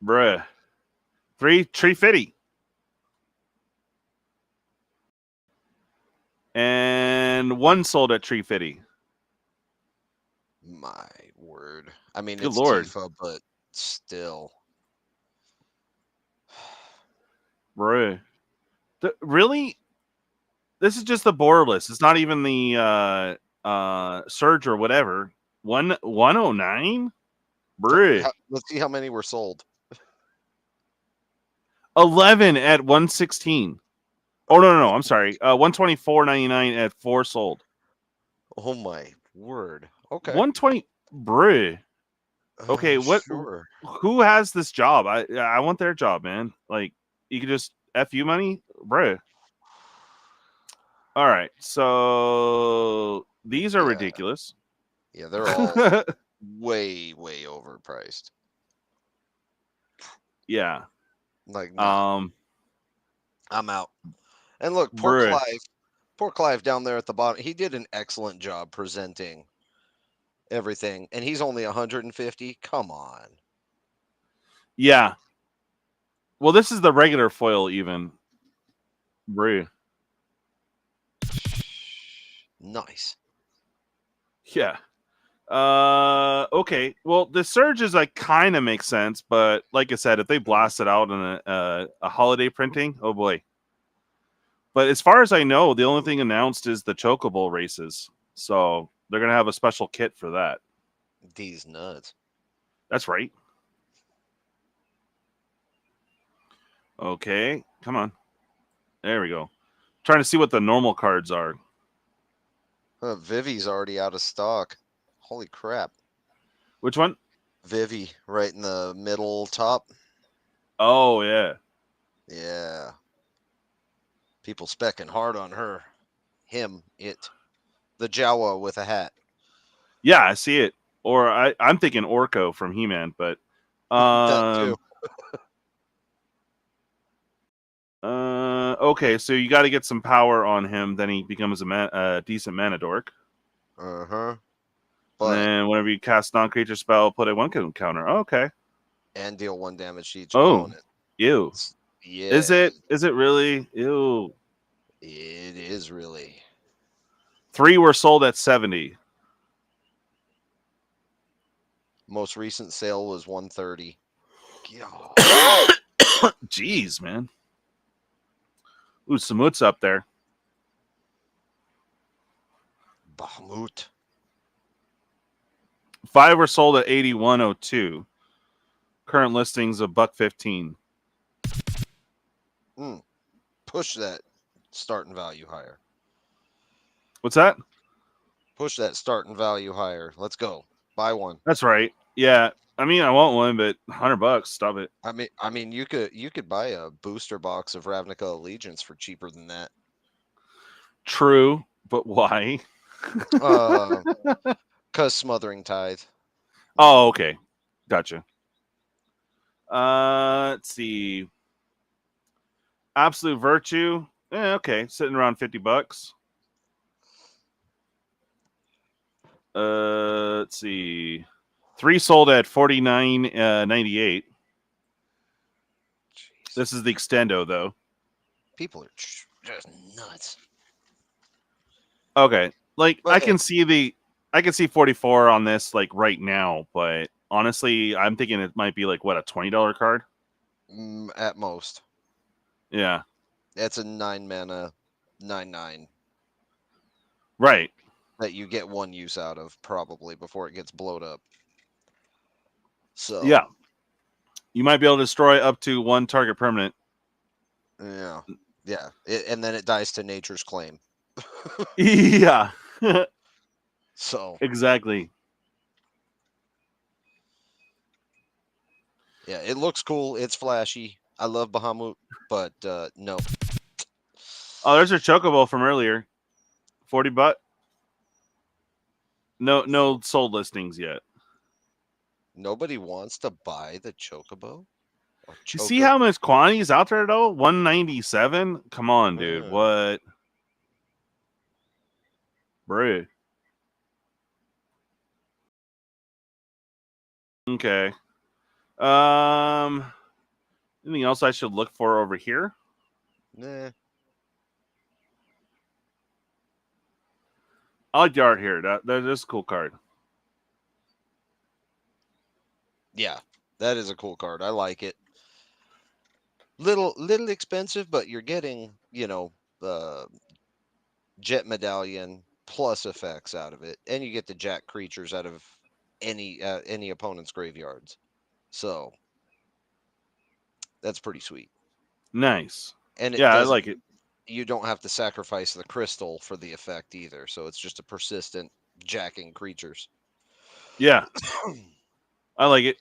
bruh. 350. And one sold at 350. My word. I mean, Good it's lord. Tifa, but still. Bruh. Really? This is just the borderless. It's not even the surge or whatever. 109? Bruh. Let's see how many were sold. 11 at 116. Oh no, I'm sorry. 124.99 at 4 sold. Oh my word. Okay. 120, bruh. Okay, Sure. who has this job? I want their job, man. Like, you could just F you money, bruh. All right, so these are Yeah. ridiculous. Yeah, they're all way overpriced. Yeah. Like, nah, I'm out. And look, bruh. poor Clive down there at the bottom. He did an excellent job presenting everything, and he's only 150. Come on. Yeah. Well, this is the regular foil, even. Bruh. Nice. Yeah. Okay. Well, the surges like kind of makes sense, but like I said, if they blast it out in a holiday printing, oh boy. But as far as I know, the only thing announced is the Chocobo races, so they're gonna have a special kit for that. These nuts. That's right. Okay, come on. There we go. Trying to see what the normal cards are. Vivi's already out of stock. Holy crap. Which one? Vivi, right in the middle top. Oh yeah. Yeah. People specking hard on her. Him, it. The Jawa with a hat. Yeah, I see it. Or I'm thinking Orko from He-Man, but That too. okay, so you got to get some power on him, then he becomes a decent mana dork. Uh-huh. And then whenever you cast non-creature spell, put a 1 counter. Oh, okay. And deal 1 damage to each Oh, opponent. ew. Yeah. Is it? Is it really? Ew. It is really. 3 were sold at 70. Most recent sale was 130. Jeez, man. Ooh, Samut's up there. Bahamut. 5 were sold at 81.02. Current listings of $1.15. Push that starting value higher. What's that? Push that starting value higher. Let's go. Buy one. That's right. Yeah. I mean, I want one, but $100. Stop it. I mean, you could buy a booster box of Ravnica Allegiance for cheaper than that. True, but why? Cause Smothering Tithe. Oh, okay. Gotcha. Let's see. Absolute Virtue. Okay. Sitting around $50. Let's see. 3 sold at $49.98. This is the extendo, though. People are just nuts. Okay. Like, But I can see 44 on this, like, right now, but honestly, I'm thinking it might be, like, what, a $20 card? At most. Yeah. That's a 9 mana 9/9 Right. that you get one use out of probably before it gets blowed up. So Yeah. You might be able to destroy up to 1 target permanent. yeah. And then it dies to nature's claim. Yeah. So Exactly. yeah, it looks cool. It's flashy. I love Bahamut, but no. Oh, there's a chocobo from earlier. 40 butt. No sold listings yet. Nobody wants to buy the chocobo. Or You see choco? how much quantity is out there though? 197. Come on, dude. What? Bruh. Okay. Anything else I should look for over here? Nah. I like the art here. That is a cool card. Yeah, that is a cool card. I like it. Little expensive, but you're getting, Jet Medallion plus effects out of it, and you get the jack creatures out of any opponent's graveyards. So that's pretty sweet. Nice. And it Yeah, I doesn't. like it. You don't have to sacrifice the crystal for the effect either, so it's just a persistent jacking creatures. Yeah, I like it.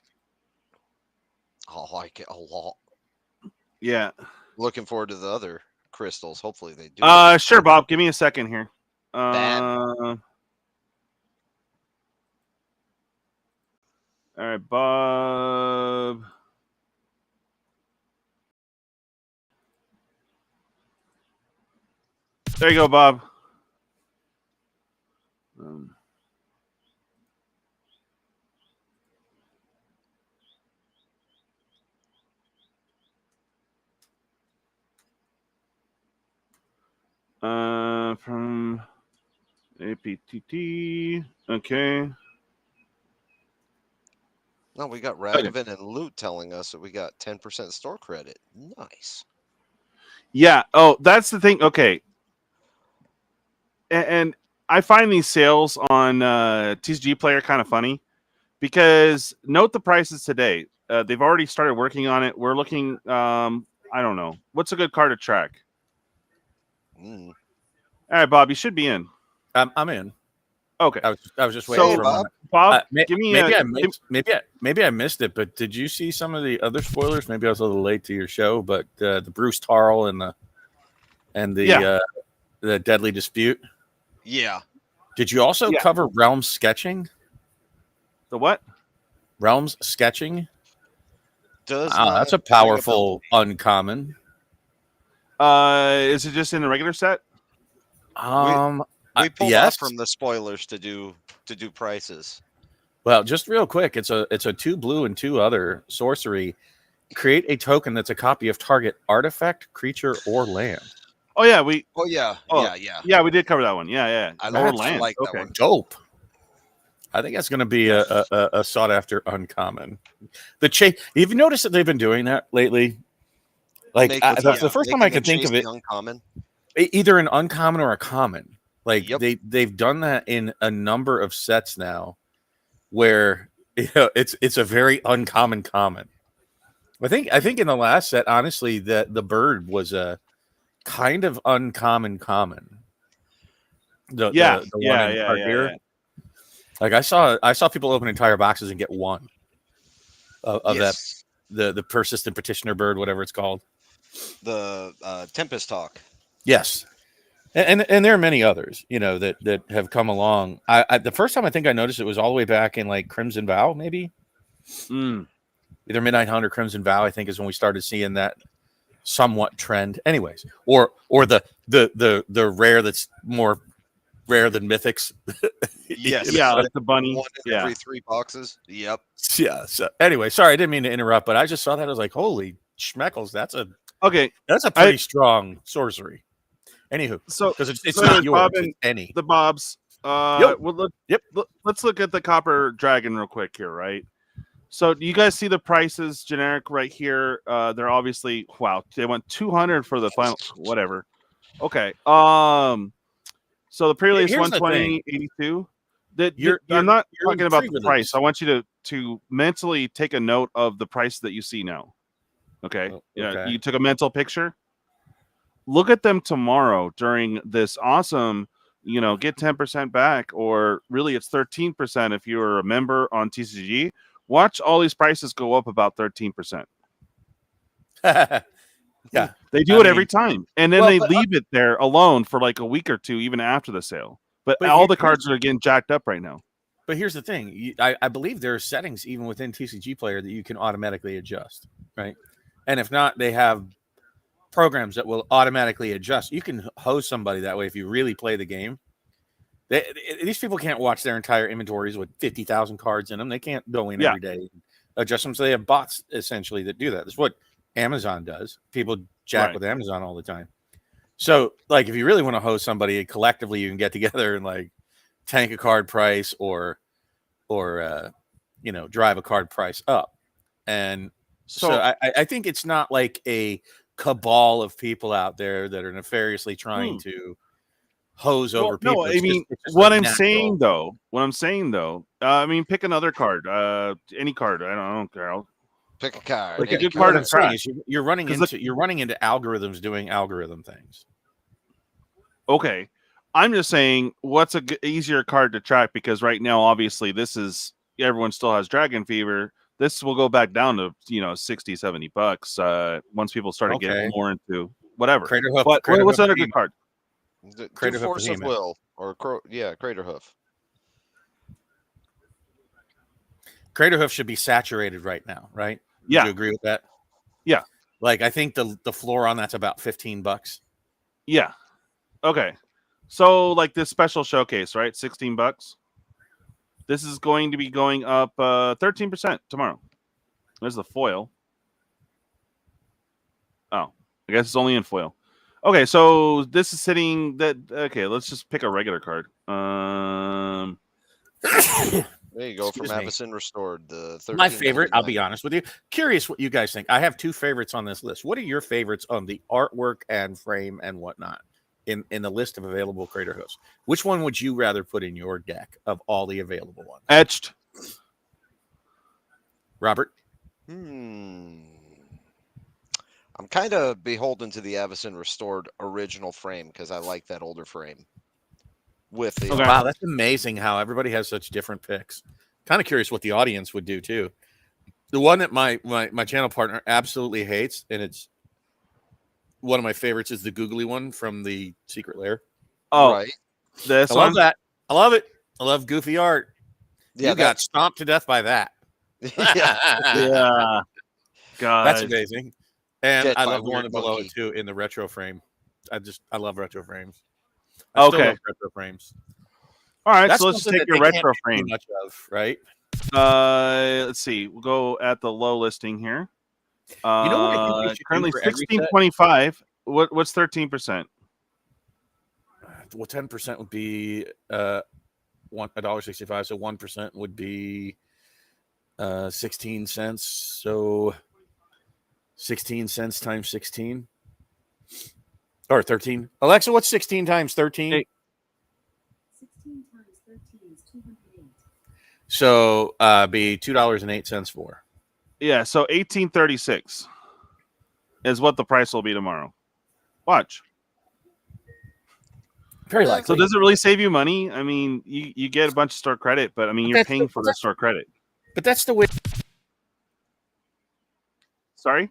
I like it a lot. Yeah. Looking forward to the other crystals. Hopefully they do. Sure, Bob. Give me a second here. Bam. All right, Bob. There you go, Bob. From APTT. Okay. No, we got Ragavan and Loot telling us that we got 10% store credit. Nice. Yeah. Oh, that's the thing. Okay. And I find these sales on TCG Player kind of funny because note the prices today. They've already started working on it. We're looking. I don't know. What's a good card to track? All right, Bob. You should be in. I'm in. Okay. I was just waiting So, for a moment. Bob, give me maybe I missed it, but did you see some of the other spoilers? Maybe I was a little late to your show, but the Bruce Tarl and the Deadly Dispute. Yeah. Did you also cover Realms sketching? The what? Realms sketching. That's a powerful uncommon. Is it just in the regular set? We pulled off from the spoilers to do prices. Well, just real quick, it's a 2 blue and 2 other sorcery. Create a token that's a copy of target artifact, creature, or land. Oh yeah, we did cover that one. Yeah. I land. like that one. Dope. I think that's going to be a sought after uncommon. Have you noticed that they've been doing that lately? Like the first time I could think of it, uncommon. Either an uncommon or a common. Like they've done that in a number of sets now, where it's a very uncommon common. I think in the last set, honestly, the bird was a kind of uncommon common. The one in Tarkir. Like I saw people open entire boxes and get one of that the persistent petitioner bird, whatever it's called. The Tempest Hawk. Yes. And there are many others, that have come along. The first time I think I noticed it was all the way back in like Crimson Vow, maybe. Either Midnight Hunt or Crimson Vow, I think, is when we started seeing that somewhat trend. Anyways, or the rare that's more rare than mythics. Yes. Yeah, like the bunny. One in every 3 boxes. Yep. Yeah. So anyway, sorry, I didn't mean to interrupt, but I just saw that. I was like, holy schmeckles, that's a pretty strong sorcery. Anywho, so because it's not yours, it's any. The Bobs. Let's look at the Copper Dragon real quick here, right? So do you guys see the prices generic right here? They're obviously they went 200 for the final whatever. Okay. So the pre-release Here's the 120.82. I'm You're not talking about the pre-release. price. I want you to mentally take a note of the price that you see now. Okay. Oh, Yeah. okay. You took a mental picture. Look at them tomorrow during this awesome, get 10% back, or really it's 13% if you're a member on TCG. Watch all these prices go up about 13%. Yeah. They do it every time. And then well, they but, leave it there alone for like a week or two, even after the sale. But But all the cards are getting jacked up right now. But here's the thing. I believe there are settings even within TCG Player that you can automatically adjust, right? And if not, they have programs that will automatically adjust. You can hose somebody that way if you really play the game. These people can't watch their entire inventories with 50,000 cards in them. They can't go in every day and adjust them. So they have bots essentially that do that. That's what Amazon does. People jack with Amazon all the time. So, like, if you really want to host somebody collectively, you can get together and like tank a card price or drive a card price up. And so I think it's not like a cabal of people out there that are nefariously trying to hose over people. No, I mean, what I'm saying though, I mean, pick another card, any card. I don't care. Pick a card. Like a good card to track. You're running into algorithms doing algorithm things. Okay. I'm just saying, what's a easier card to track? Because right now, obviously, everyone still has Dragon Fever. This will go back down to, $60-$70 once people start to get more into whatever. What's another good card? Force of Will or Craterhoof. Craterhoof should be saturated right now, right? Yeah. Do you agree with that? Yeah. Like, I think the floor on that's about $15. Yeah. Okay. So, like this special showcase, right? $16. This is going to be going up 13% tomorrow. There's the foil. Oh, I guess it's only in foil. Okay, so this is sitting that. Okay, let's just pick a regular card. There you go. From Avacyn Restored. My favorite, I'll be honest with you. Curious what you guys think. I have two favorites on this list. What are your favorites on the artwork and frame and whatnot in the list of available Craterhoofs? Which one would you rather put in your deck of all the available ones? Etched. Robert? I'm kind of beholden to the Avacyn Restored original frame because I like that older frame. With the Wow, that's amazing how everybody has such different picks. Kind of curious what the audience would do too. The one that my channel partner absolutely hates, and it's one of my favorites, is the googly one from the Secret Lair. Oh, right. I love that. I love it. I love goofy art. Yeah, you got stomped to death by that. Yeah. God, that's amazing. And I love the one below it too in the retro frame. I love retro frames. I still love retro frames. All right, so let's take your retro frame. Much of, right? Let's see. We'll go at the low listing here. You know what I think currently 16.25. What's 13%? Well, 10% would be $1.65. So 1% would be 16 cents. So 16 cents times 16. Or 13. Alexa, what's 16 times 13? 16 times 13 is 208. So be $2.08 for. Yeah, so 18.36 is what the price will be tomorrow. Watch. Very likely. So does it really save you money? I mean, you get a bunch of store credit, but I mean, you're paying for the store credit. But that's the way. Sorry?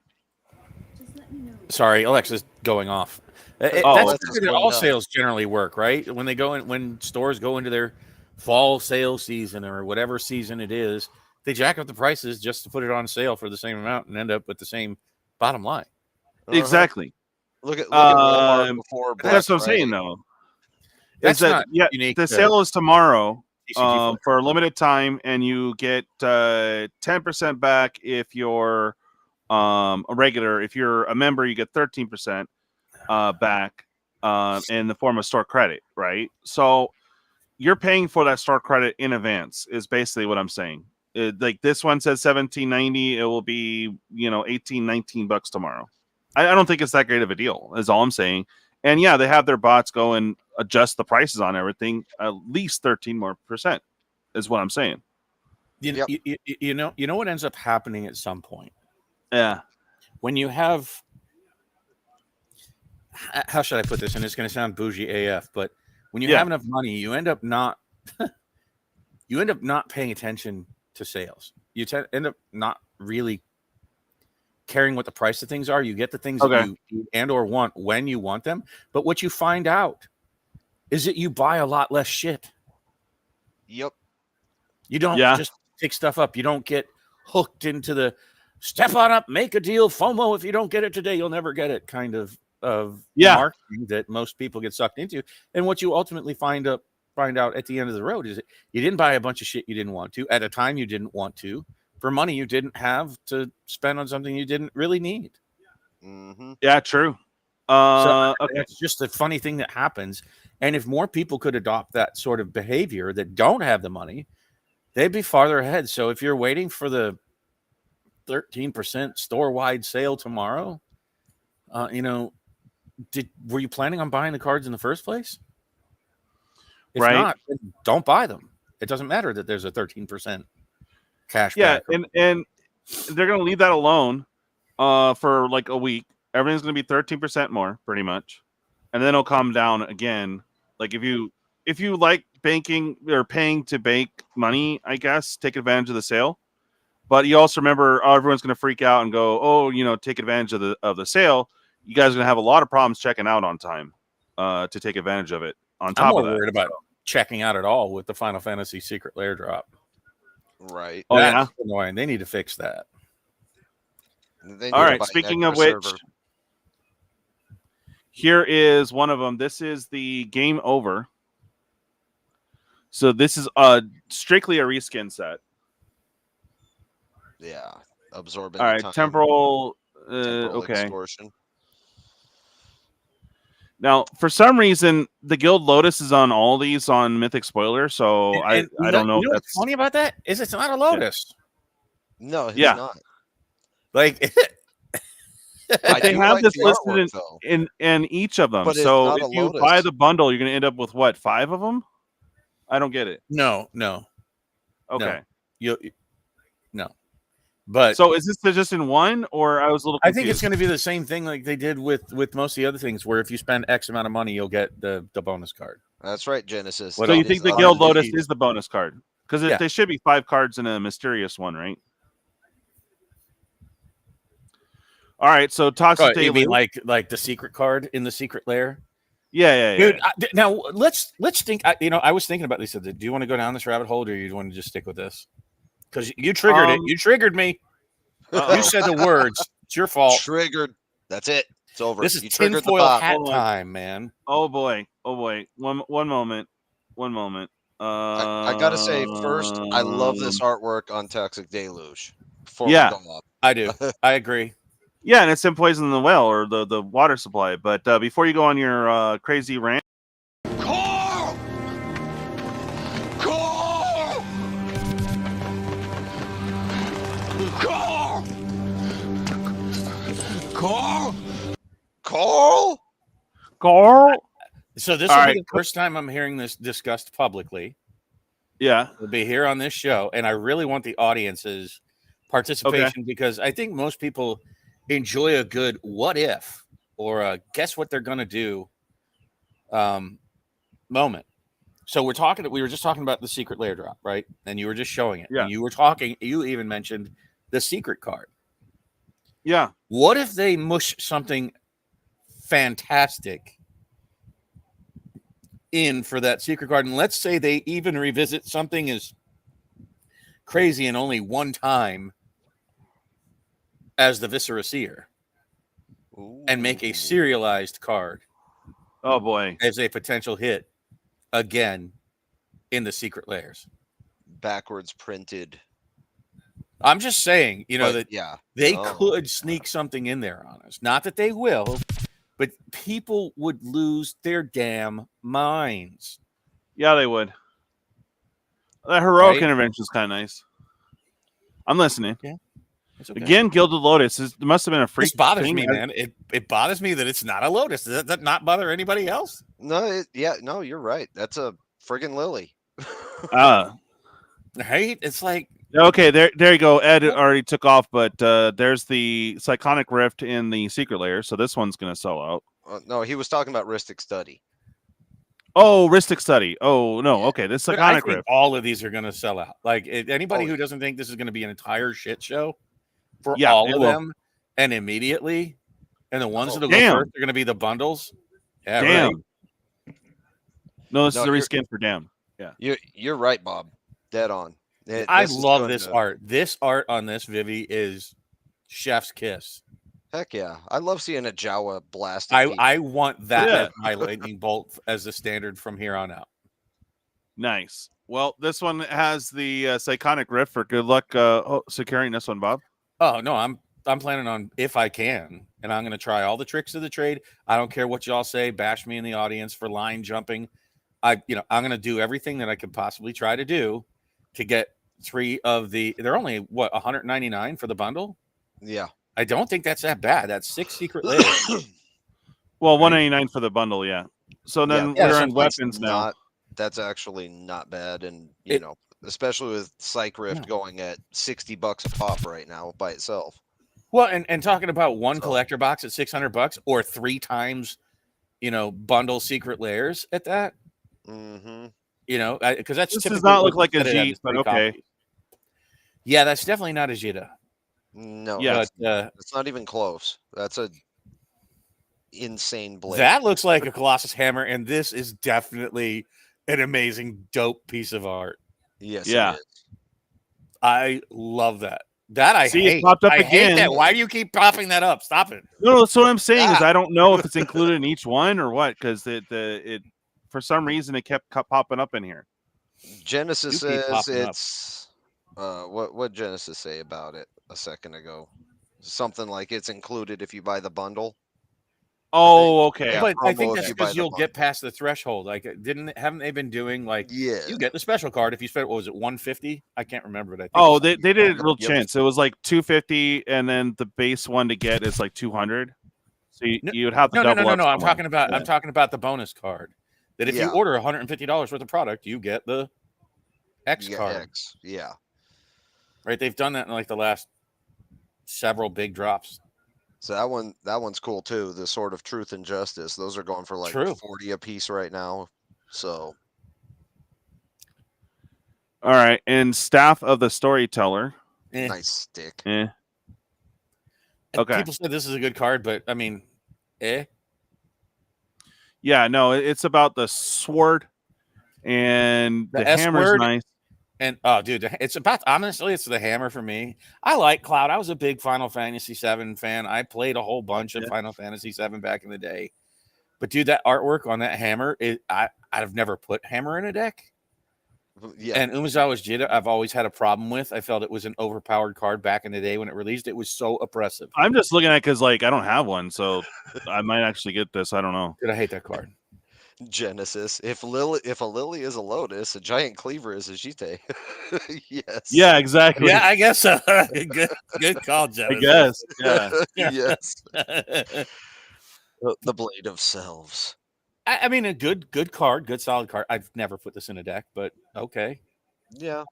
Just let me know. Sorry, Alexa's going off. That's the way that all sales generally work, right? When they go in, when stores go into their fall sale season or whatever season it is, they jack up the prices just to put it on sale for the same amount and end up with the same bottom line. Exactly. Look at Walmart before. That's what I'm saying, though. That's not unique. The sale is tomorrow for a limited time, and you get 10% back if you're a regular. If you're a member, you get 13% back in the form of store credit, right? So you're paying for that store credit in advance is basically what I'm saying. Like this one says $17.90, it will be $18-19 tomorrow. I don't think it's that great of a deal, is all I'm saying. And yeah, they have their bots go and adjust the prices on everything at least 13% more is what I'm saying. Yep. You know what ends up happening at some point Yeah. when you have, how should I put this? And it's going to sound bougie AF, but when you have enough money, you end up not paying attention to sales. You end up not really caring what the price of things are. You get the things that you need and or want when you want them. But what you find out is that you buy a lot less shit. Yep. You don't just pick stuff up. You don't get hooked into the step on up, make a deal, FOMO. If you don't get it today, you'll never get it kind of marketing that most people get sucked into. And what you ultimately find out at the end of the road is that you didn't buy a bunch of shit you didn't want to at a time you didn't want to for money you didn't have to spend on something you didn't really need. Mm-hmm. Yeah, true. So it's just a funny thing that happens. And if more people could adopt that sort of behavior that don't have the money, they'd be farther ahead. So if you're waiting for the 13% store-wide sale tomorrow, were you planning on buying the cards in the first place? If not, don't buy them. It doesn't matter that there's a 13% cash back. And they're going to leave that alone for like a week. Everything's going to be 13% more, pretty much. And then it'll come down again. Like if you like banking or paying to bank money, I guess, take advantage of the sale. But you also remember everyone's going to freak out and go, take advantage of the sale. You guys are going to have a lot of problems checking out on time to take advantage of it. On top of that, worried about checking out at all with the Final Fantasy Secret Lair drop. Right. Oh, that's annoying. They need to fix that. All right. Speaking of which, here is one of them. This is the Game Over. So this is strictly a reskin set. Yeah. Absorbing. All right. Temporal okay. Extortion. Now, for some reason, the Guild Lotus is on all these on Mythic Spoiler, so I don't know. You know what's funny about that is it's not a Lotus. No, he's not. Like they have this listed in each of them. So if you buy the bundle, you're going to end up with what, 5 of them? I don't get it. No. Okay. No. But so is this just in one, or I was a little confused. I think it's going to be the same thing like they did with most of the other things, where if you spend X amount of money, you'll get the bonus card. That's right, Genesis. So you think the Guild Lotus is the bonus card? Because they should be 5 cards in a mysterious one, right? All right, so Toxic you mean like the secret card in the Secret Lair? Yeah. Dude, now let's think. I was thinking about this. Do you want to go down this rabbit hole, or do you want to just stick with this? Because you triggered it. You triggered me. You said the words. It's your fault. Triggered. That's it. It's over. This is tinfoil hat time, man. Oh boy. One moment. I gotta say first, I love this artwork on Toxic Deluge. I do. I agree. Yeah, and it's in Poison the Well or the water supply. But before you go on your crazy rant. Carl. So this will be the first time I'm hearing this discussed publicly. Yeah. It'll be here on this show. And I really want the audience's participation because I think most people enjoy a good what if or a guess what they're going to do moment. So we were just talking about the Secret Lair drop, right? And you were just showing it. Yeah. And you even mentioned the secret card. Yeah. What if they mush something fantastic in for that secret card? And let's say they even revisit something as crazy and only one time as the Viscera Seer and make a serialized card. Oh boy. As a potential hit again in the Secret Lairs. Backwards printed. I'm just saying, they could sneak something in there on us. Not that they will, but people would lose their damn minds. Yeah, they would. That heroic intervention is kind of nice. I'm listening. Okay. Again, Gilded Lotus. It must have been a freak. This bothers thing. me, man. It bothers me that it's not a Lotus. Does that not bother anybody else? No, no, you're right. That's a friggin' lily. Right? It's like, Okay, there you go. Ed already took off, but there's the Cyclonic Rift in the secret layer, so this one's going to sell out. No, he was talking about Ristic Study. Oh, Ristic Study. Oh, no. Yeah. Okay, this but I Cyclonic think Rift. all of these are going to sell out. Like anybody Oh, who doesn't think this is going to be an entire shit show for Yeah, all it of will. them, and immediately, and the ones Oh, that'll go damn. first are going to be the bundles. Yeah, Damn. right. No, this No, is a reskin for Damn. You're right, Bob. Dead on. I This is love going this to- art. This art on this Vivi is chef's kiss. Heck yeah. I love seeing a Jawa blasting people. I want that Yeah. as my lightning bolt as the standard from here on out. Nice. Well, this one has the Cyclonic Rift for good luck securing this one, Bob. Oh no, I'm planning on, if I can, and I'm going to try all the tricks of the trade. I don't care what y'all say. Bash me in the audience for line jumping. I'm going to do everything that I could possibly try to do to get 3 of the. They're only what, 199 for the bundle. Yeah. I don't think that's that bad. That's 6 secret layers. Well, Right. 199 for the bundle, yeah. So then Yeah, we're so on that's weapons now. That's actually not bad, and you know, especially with Psych Rift going at $60 a pop right now by itself. Well, and talking about one So- collector box at $600 or 3 times, bundle secret layers at that. Mm-hmm. Because that's This typically does not what look like you a set it at Jeep, is but 3 okay. copies. Yeah, that's definitely not a Jita. No, Yeah. But it's not even close. That's a insane blade. that looks like a Colossus hammer, and this is definitely an amazing, dope piece of art. Yes, Yeah. it is. I love that. That I See, it hate. popped up I hate again. that. Why do you keep popping that up? Stop it. No, that's what I'm saying is Ah. I don't know if it's included in each one or what, because it for some reason it kept popping up in here. Genesis You keep says popping up. it's what Genesis say about it a second ago? Something like it's included if you buy the bundle. Oh, okay. Yeah, But I promo think if that's you buy because the you'll get bundle. past the threshold. Like, haven't they been doing like Yeah. you get the special card if you spent, what was it, 150? I can't remember. But I think Oh, it's they something did like it real Yep. chance. It was like 250, and then the base one to get is like 200. So you would have to that. double up. No. I'm somewhere. talking about Yeah. I'm talking about the bonus card. That if Yeah. you order $150 worth of product, you get the X You get card. X. Yeah. Right? They've done that in like the last several big drops. So that one's cool too. The Sword of Truth and Justice. Those are going for like True. 40 a piece right now. So All right, and Staff of the Storyteller. Eh. nice stick. Eh. Okay. People say this is a good card, but I mean, Yeah, no, it's about the sword, and The the S hammer's word? nice. And oh, dude, it's about, honestly, it's the hammer for me. I like Cloud. I was a big Final Fantasy VII fan. I played a whole bunch of Final Fantasy VII back in the day. But dude, that artwork on that hammer, I've never put hammer in a deck. Yeah. And Umezawa's Jita, I've always had a problem with. I felt it was an overpowered card back in the day when it released. It was so oppressive. I'm just looking at it because like I don't have one, so I might actually get this. I don't know. Dude, I hate that card. Genesis. If a lily is a lotus, a giant cleaver is a jite. Yes. Yeah, exactly. Yeah, I guess so. good call, Jeff. I guess. Yeah. Yes. The blade of selves. I mean, a good card, good solid card. I've never put this in a deck, but okay. Yeah.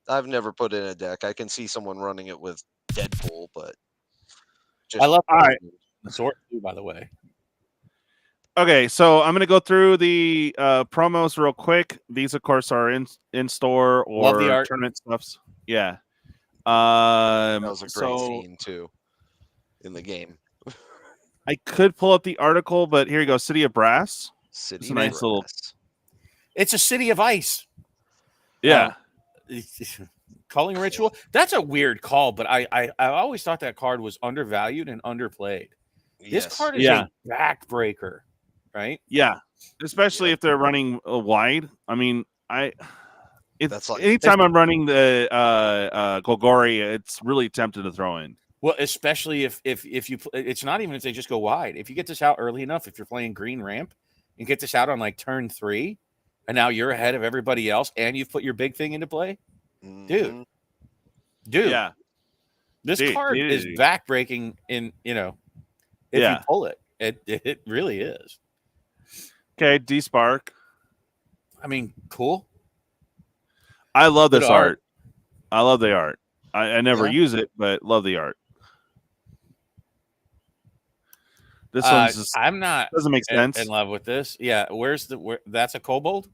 I've never put in a deck. I can see someone running it with Deadpool, but I love All right. the sword too, by the way. Okay, so I'm gonna go through the promos real quick. These, of course, are in store Love the or art. tournament stuffs. Yeah. that was a great So scene too in the game. I could pull up the article, but here you go. City of Brass. City a nice of little- Brass. It's a city of ice. Yeah. Calling ritual. That's a weird call, but I always thought that card was undervalued and underplayed. This Yes. card is Yeah. a backbreaker, right? Yeah. Especially Yeah. if they're running wide. I mean, it's That's like- anytime I'm running the Golgori, it's really tempted to throw in. Well, especially if you, it's not even if they just go wide. If you get this out early enough, if you're playing green ramp, and get this out on like turn 3, and now you're ahead of everybody else, and you've put your big thing into play, Mhm. dude. Yeah. This Dude, card is backbreaking in, if you pull it. It really is. Okay, D-Spark. I mean, cool. I love Good this art. I love the art. I never Yeah. use it, but love the art. This one's just I'm not doesn't make sense. in love with this. Yeah, that's a kobold?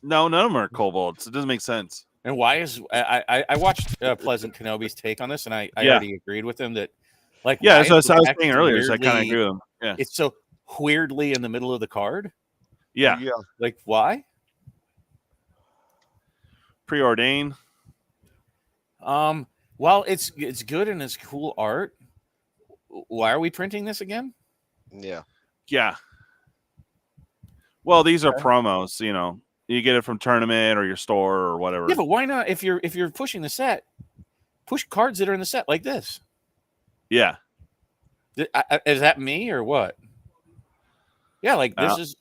No, none of them are kobolds. It doesn't make sense. And why is I watched Pleasant Kenobi's take on this, and I already agreed with him that, like, yeah, that's what I was saying earlier. So I kind of agree with him. Yeah, it's so weirdly in the middle of the card. Yeah, like why? Preordain. Well, it's good and it's cool art. Why are we printing this again? Yeah. Well, these are promos. You get it from tournament or your store or whatever. Yeah, but why not? If you're pushing the set, push cards that are in the set like this. Yeah. Is that me or what? Yeah, like this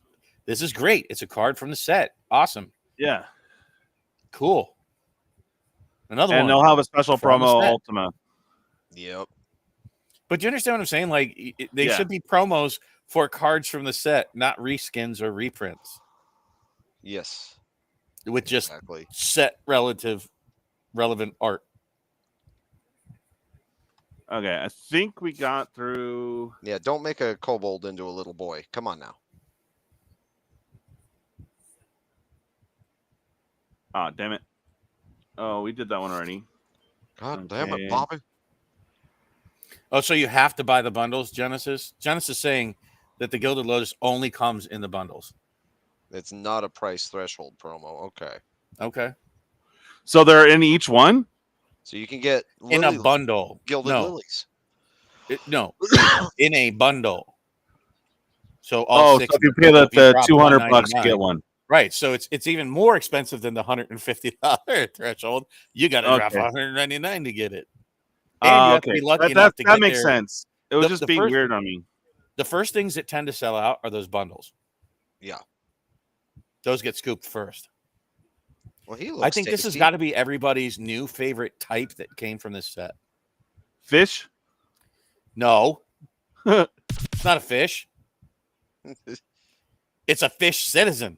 is great. It's a card from the set. Awesome. Yeah. Cool. Another one. And they'll have a special promo Ultima. Yep. But do you understand what I'm saying? Like, they should be promos for cards from the set, not reskins or reprints. Yes. With just set relevant art. Okay, I think we got through. Yeah, don't make a kobold into a little boy. Come on now. Oh, damn it. Oh, we did that one already. God damn it, Bobby. Oh, so you have to buy the bundles, Genesis? Genesis is saying that the Gilded Lotus only comes in the bundles. It's not a price threshold promo. Okay. So they're in each one? So you can get in a bundle. Gilded Lilies. No. In a bundle. So all six. So if you pay the $200, you get one. Right. So it's even more expensive than the $150 threshold. You got to drop $199 to get it. And you have to be lucky enough to get that makes sense. It would just be weird on me. The first things that tend to sell out are those bundles. Yeah. Those get scooped first. Well, he looks I think tasty. this has got to be everybody's new favorite type that came from this set. Fish? No. It's not a fish. It's a fish citizen.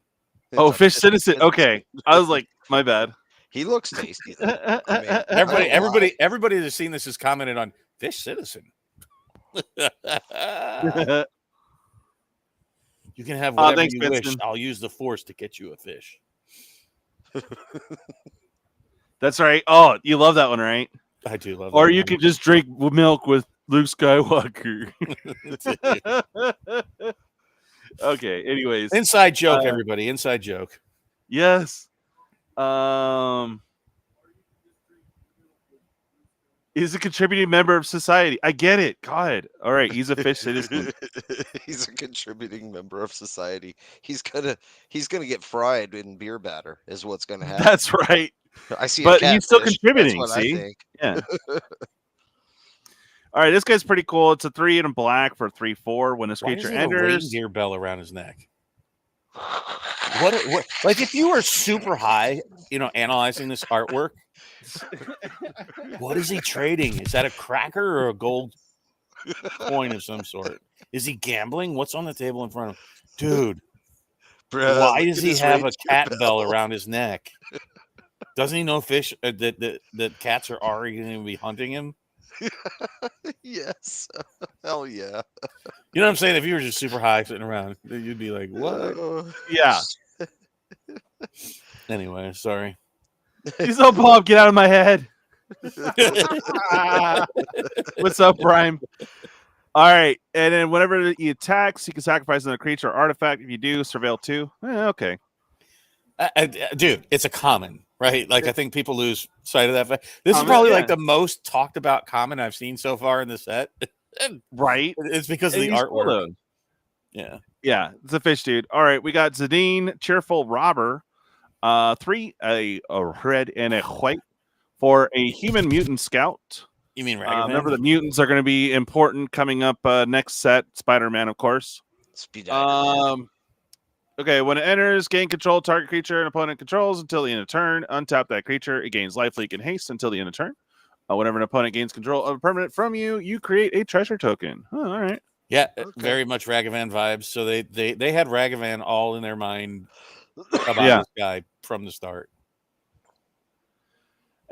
Oh, fish citizen. Okay. I was like, my bad. He looks tasty, though. I mean, everybody that's seen this has commented on fish citizen. You can have whatever you wish. I'll use the force to get you a fish. That's right. Oh, you love that one, right? I do love that. Or you could just drink milk with Luke Skywalker. Okay, anyways. Inside joke, everybody. Inside joke. Yes. He's a contributing member of society. I get it. God. All right. He's a fish citizen. He's a contributing member of society. He's gonna get fried in beer batter, is what's gonna happen. That's right. I see, but he's still contributing. See, yeah. All right, this guy's pretty cool. It's a 3 and a black for 3/4. When this creature enters, reindeer bell around his neck. What? Like, if you were super high, analyzing this artwork, what is he trading? Is that a cracker or a gold coin of some sort? Is he gambling? What's on the table in front of him, dude? Bro, why does he have a cat bell around his neck? Doesn't he know fish that cats are already going to be hunting him? Yes. Hell yeah. You know what I'm saying? If you were just super high sitting around, you'd be like, what? Yeah. Anyway, sorry. He's so Bob, get out of my head. What's up, Prime? All right. And then whenever he attacks, he can sacrifice another creature or artifact. If you do, surveil 2. Okay. Dude, it's a common, right? Like, I think people lose sight of that fact. This is probably like the most talked about common I've seen so far in the set. Right. It's because of the artwork. Cool, yeah. Yeah. It's a fish, dude. All right. We got Zadine, Cheerful Robber. 3, a red and a white for a human mutant scout. You mean remember, the mutants are going to be important coming up next set. Spider-Man, of course. Okay, when it enters, gain control target creature an opponent controls until the end of turn. Untap that creature. It gains life, leak, and haste until the end of turn. Whenever an opponent gains control of a permanent from you, you create a treasure token. Oh, all right. Yeah, Okay. very much Ragavan vibes. So they had Ragavan all in their mind about Yeah. this guy from the start.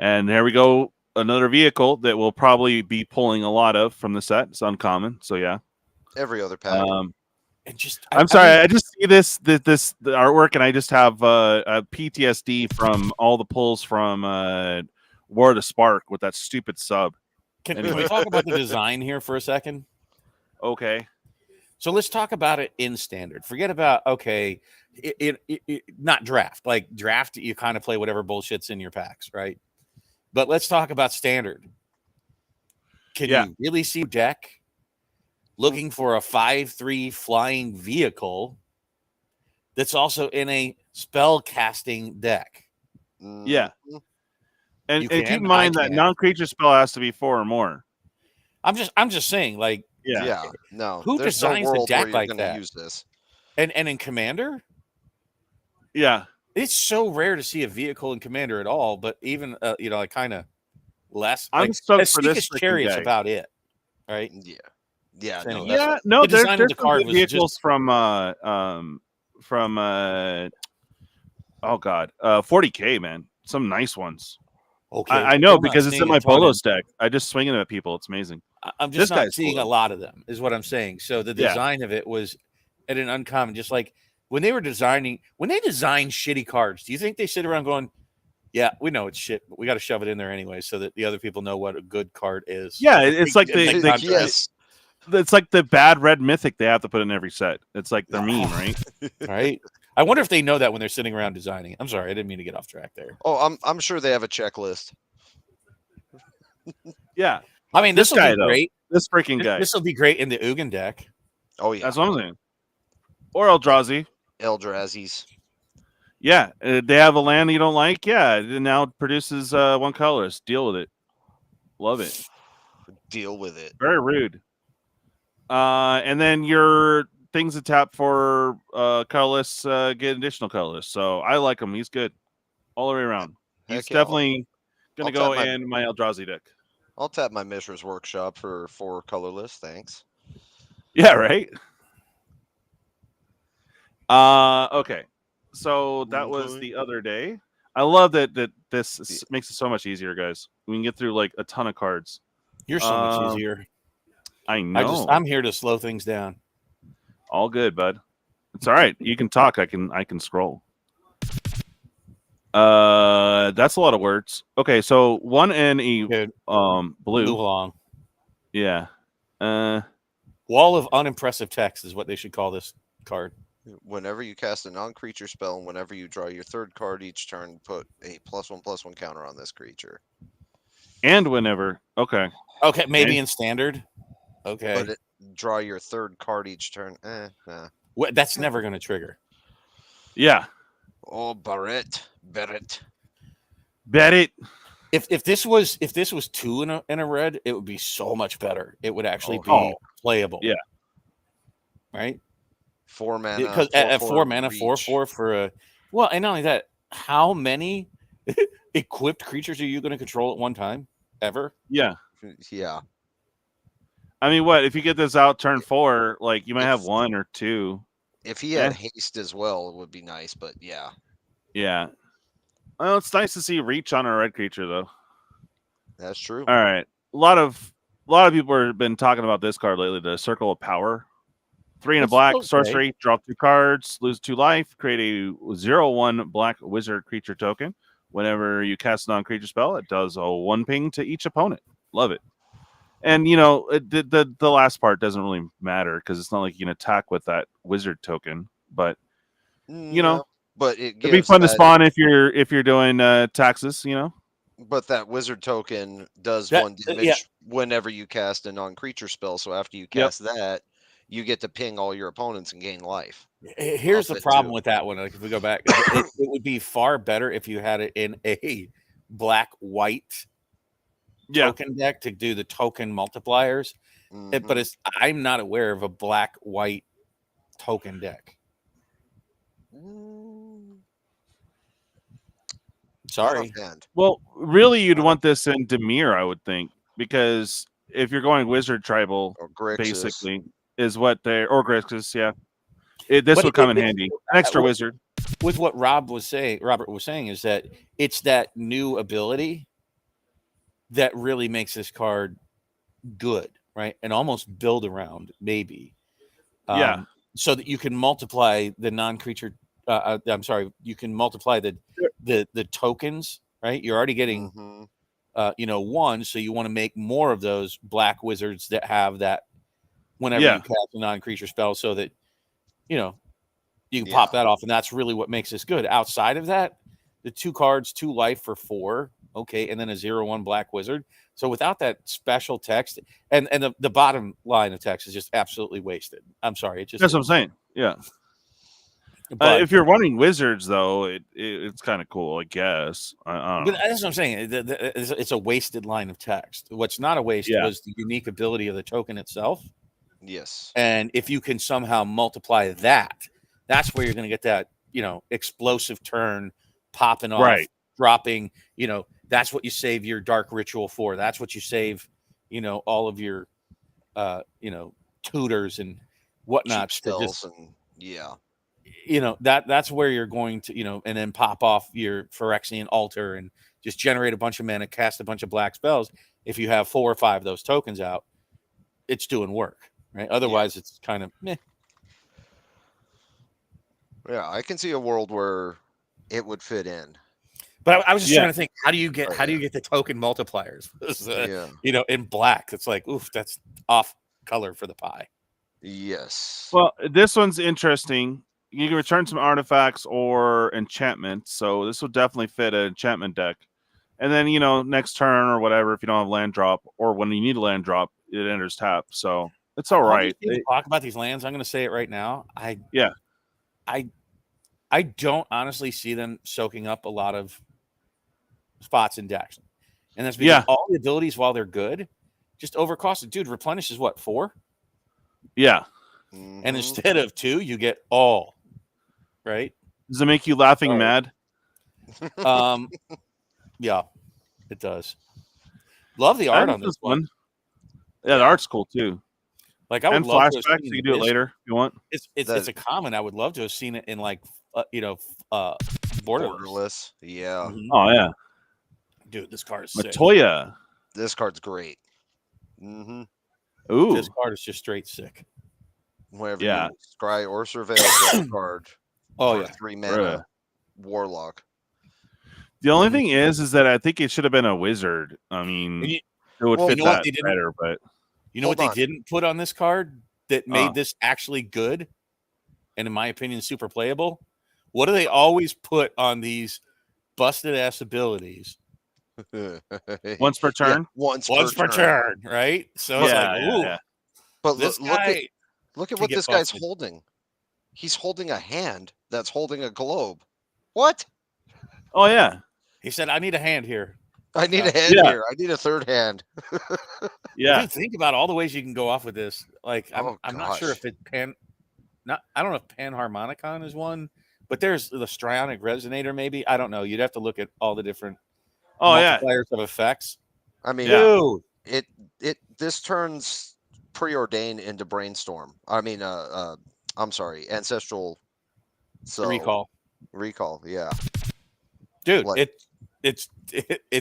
And there we go. Another vehicle that we'll probably be pulling a lot of from the set. It's uncommon. So yeah. Every other pack. And just I'm sorry, I just see this the artwork, and I just have a PTSD from all the pulls from War of the Spark with that stupid sub. Can we talk about the design here for a second? Okay. So let's talk about it in standard. Forget about not draft. Like draft, you kind of play whatever bullshit's in your packs, right? But let's talk about standard. Can you really see deck looking for a 5/3 flying vehicle that's also in a spell casting deck? Yeah. And can, keep in mind that non-creature spell has to be 4 or more. I'm just saying, like, no. Who There's designs no the world where deck you're like gonna that? use this. And in Commander, it's so rare to see a vehicle in Commander at all. But even like kind of less. I'm like, stoked for this Chariot's deck. about it, right? Yeah. So No, no. the There's design of the card was vehicles just from 40K, man. Some nice ones. okay. I know I'm not because it's seeing in my a ton Bolos deck. I just swing them at people. It's amazing. I'm This just not guy's seeing cool, a lot of them, is what I'm saying. So the design of it was at an uncommon, just like when they design shitty cards, do you think they sit around going, yeah, we know it's shit, but we got to shove it in there anyway so that the other people know what a good card is? Yeah, it's like it's like the bad red mythic they have to put in every set. It's like their meme, right? Right. I wonder if they know that when they're sitting around designing. I'm sorry, I didn't mean to get off track there. Oh, I'm sure they have a checklist. Yeah. I mean, this will be great. This freaking guy. This will be great in the Ugin deck. Oh yeah, that's what I'm saying. Or Eldrazi. Eldrazi's. Yeah, they have a land you don't like. Yeah, it now produces 1 colorless. Deal with it. Love it. Deal with it. Very rude. And then your things that tap for colorless get additional colorless. So I like him. He's good all the way around. He's definitely gonna go in my Eldrazi deck. I'll tap my Mishra's Workshop for 4 colorless. Thanks. Yeah, right. Okay. So that was the other day. I love that this makes it so much easier, guys. We can get through like a ton of cards. You're so much easier. I know. I'm here to slow things down. All good, bud. It's all right. You can talk. I can scroll. That's a lot of words. Okay, so 1 in a blue. Move along. Yeah. Wall of unimpressive text is what they should call this card. Whenever you cast a non-creature spell, and whenever you draw your 3rd card each turn, put a +1/+1 counter on this creature. And whenever. Okay. Okay, maybe in standard. Okay. But draw your 3rd card each turn. Nah. That's never going to trigger. Yeah. Oh, bet it. If this was 2 in a red, it would be so much better. It would actually be playable. Yeah. Right. 4 mana. Because at 4 mana, 4/4 for a and not only that, how many equipped creatures are you going to control at one time ever? Yeah. Yeah. I mean, what if you get this out turn 4? Like you might have 1 or 2. If he had haste as well, it would be nice. But yeah. Yeah. Well, it's nice to see reach on a red creature, though. That's true. All right. A lot of people have been talking about this card lately. The Circle of Power. 3 in a black sorcery. Draw 2 cards. Lose 2 life. Create a 0/1 black wizard creature token. Whenever you cast a non-creature spell, it does a 1 ping to each opponent. Love it. And the last part doesn't really matter because it's not like you can attack with that wizard token. But but it'd be fun to spawn if you're doing taxes. But that wizard token does 1 damage whenever you cast a non-creature spell. So after you cast that, you get to ping all your opponents and gain life. Here's the problem with that one. Like if we go back, it would be far better if you had it in a black-white token deck to do the token multipliers. But I'm not aware of a black-white token deck. Sorry. Well, really, you'd want this in Demir, I would think, because if you're going Wizard Tribal, Or Grixis. basically, is what they're... Or Grixis, yeah. This would come in handy. An extra Wizard. With what Robert was saying is that it's that new ability that really makes this card good, right? And almost build around, maybe. Yeah. So that you can multiply the non-creature... I'm sorry, you can multiply the tokens, right? You're already getting, one, so you want to make more of those black wizards that have that whenever you cast a non-creature spell, so that, you can pop that off, and that's really what makes this good. Outside of that, the 2 cards, 2 life for 4, okay, and then a 0/1 black wizard. So without that special text, and the bottom line of text is just absolutely wasted. I'm sorry, it just... That's what I'm saying, yeah. But if you're running wizards, though, it's kind of cool, I guess. I don't know. That's what I'm saying. It's a wasted line of text. What's not a waste was the unique ability of the token itself. Yes. And if you can somehow multiply that, that's where you're going to get that, explosive turn popping off, dropping. That's what you save your Dark Ritual for. That's what you save, all of your, tutors and whatnot. That's where you're going to, and then pop off your Phyrexian Altar and just generate a bunch of mana, cast a bunch of black spells. If you have 4 or 5 of those tokens out, it's doing work, right? Otherwise, it's kind of meh. Yeah, I can see a world where it would fit in. But I was just trying to think, how do you get the token multipliers? In black, it's like, oof, that's off color for the pie. Yes. Well, this one's interesting. You can return some artifacts or enchantments, so this will definitely fit an enchantment deck. And then, next turn or whatever, if you don't have land drop, or when you need a land drop, it enters tap. So it's all right. Talk about these lands. I'm going to say it right now. I don't honestly see them soaking up a lot of spots in decks. And that's because all the abilities, while they're good, just overcosted. Dude, replenish is what, 4? Yeah. Mm-hmm. And instead of 2, you get all. Right? Does it make you laughing mad? Yeah, it does. Love the art on this one. Yeah, the art's cool too. Like, I would love to flashbacks. You can do it later if you want. It's a common. I would love to have seen it in Borderless. Yeah. Mm-hmm. Oh yeah, dude, this card is sick. Matoya. This card's great. Mm-hmm. Ooh, this card is just straight sick. Whenever you scry or surveil this card. Oh yeah, 3 mana warlock. The only thing is that I think it should have been a wizard. I mean, it would fit that better. But you know what they didn't put on this card that made this actually good, and in my opinion, super playable? What do they always put on these busted ass abilities? Once per turn. Once per turn, right? So it's like, ooh. But look at what this guy's holding. He's holding a hand that's holding a globe. What? Oh yeah. He said, "I need a hand here. I need a hand here. I need a third hand." Yeah. Dude, think about all the ways you can go off with this. Like, I'm not sure if I don't know if Panharmonicon is one, but there's the Strionic Resonator. Maybe, I don't know. You'd have to look at all the different multipliers of effects. I mean, dude, this turns Preordain into Brainstorm. I mean, I'm sorry, Ancestral. Recall, yeah. Dude, it's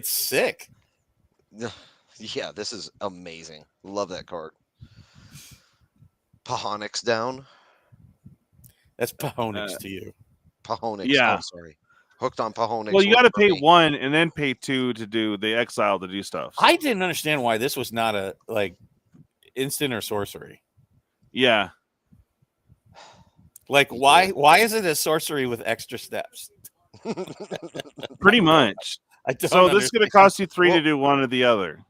sick. Yeah, this is amazing. Love that card. Pahonix down. That's Pahonix to you. Pahonix. Yeah. Oh, sorry. Hooked on Pahonix. Well, you got to pay 1 and then pay 2 to do the exile to do stuff. So. I didn't understand why this was not a instant or sorcery. Yeah. Like, why is it a sorcery with extra steps? Pretty much. So this is going to cost you 3 to do one or the other.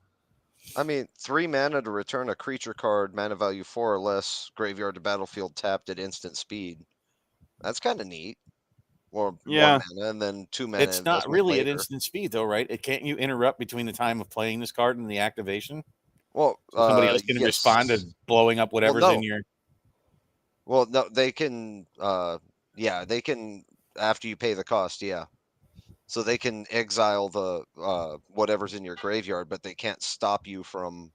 I mean, 3 mana to return a creature card, mana value 4 or less, graveyard to battlefield tapped at instant speed. That's kind of neat. Or 1 mana and then 2 mana. It's not really at instant speed, though, right? Can't you interrupt between the time of playing this card and the activation? Well, so somebody else can respond to blowing up whatever's in your. Well, no, they can. They can after you pay the cost. Yeah. So they can exile the whatever's in your graveyard, but they can't stop you from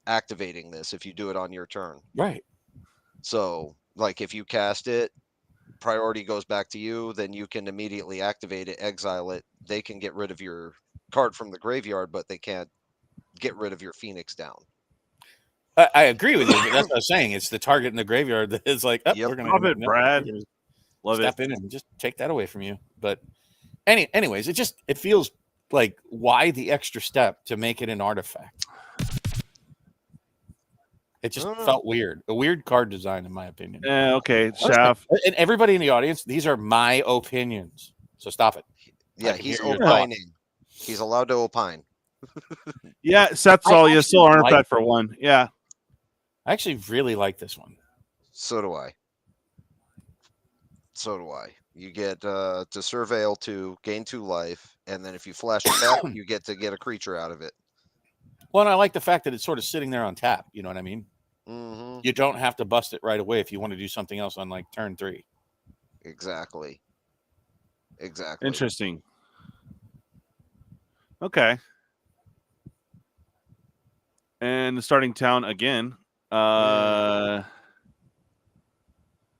activating this if you do it on your turn. Right. So, like, if you cast it, priority goes back to you, then you can immediately activate it, exile it. They can get rid of your card from the graveyard, but they can't get rid of your Phoenix down. I agree with you, but that's what I was saying. It's the target in the graveyard that is like, oh, Yep. we're going Love it, Brad. to Love step it. in and just take that away from you. But anyways, it feels like, why the extra step to make it an artifact? It just felt weird. A weird card design, in my opinion. Okay, Shaft. And everybody in the audience, these are my opinions. So stop it. Yeah, he's opining. He's allowed to opine. Yeah, Seth's all you still artifact for one. Yeah. I actually really like this one. So do I. You get to surveil 2, gain 2 life, and then if you flash it back, you get to get a creature out of it. Well, and I like the fact that it's sort of sitting there on tap. You know what I mean? Mm-hmm. You don't have to bust it right away if you want to do something else on like turn 3. Exactly. Interesting. Okay. And the starting town again.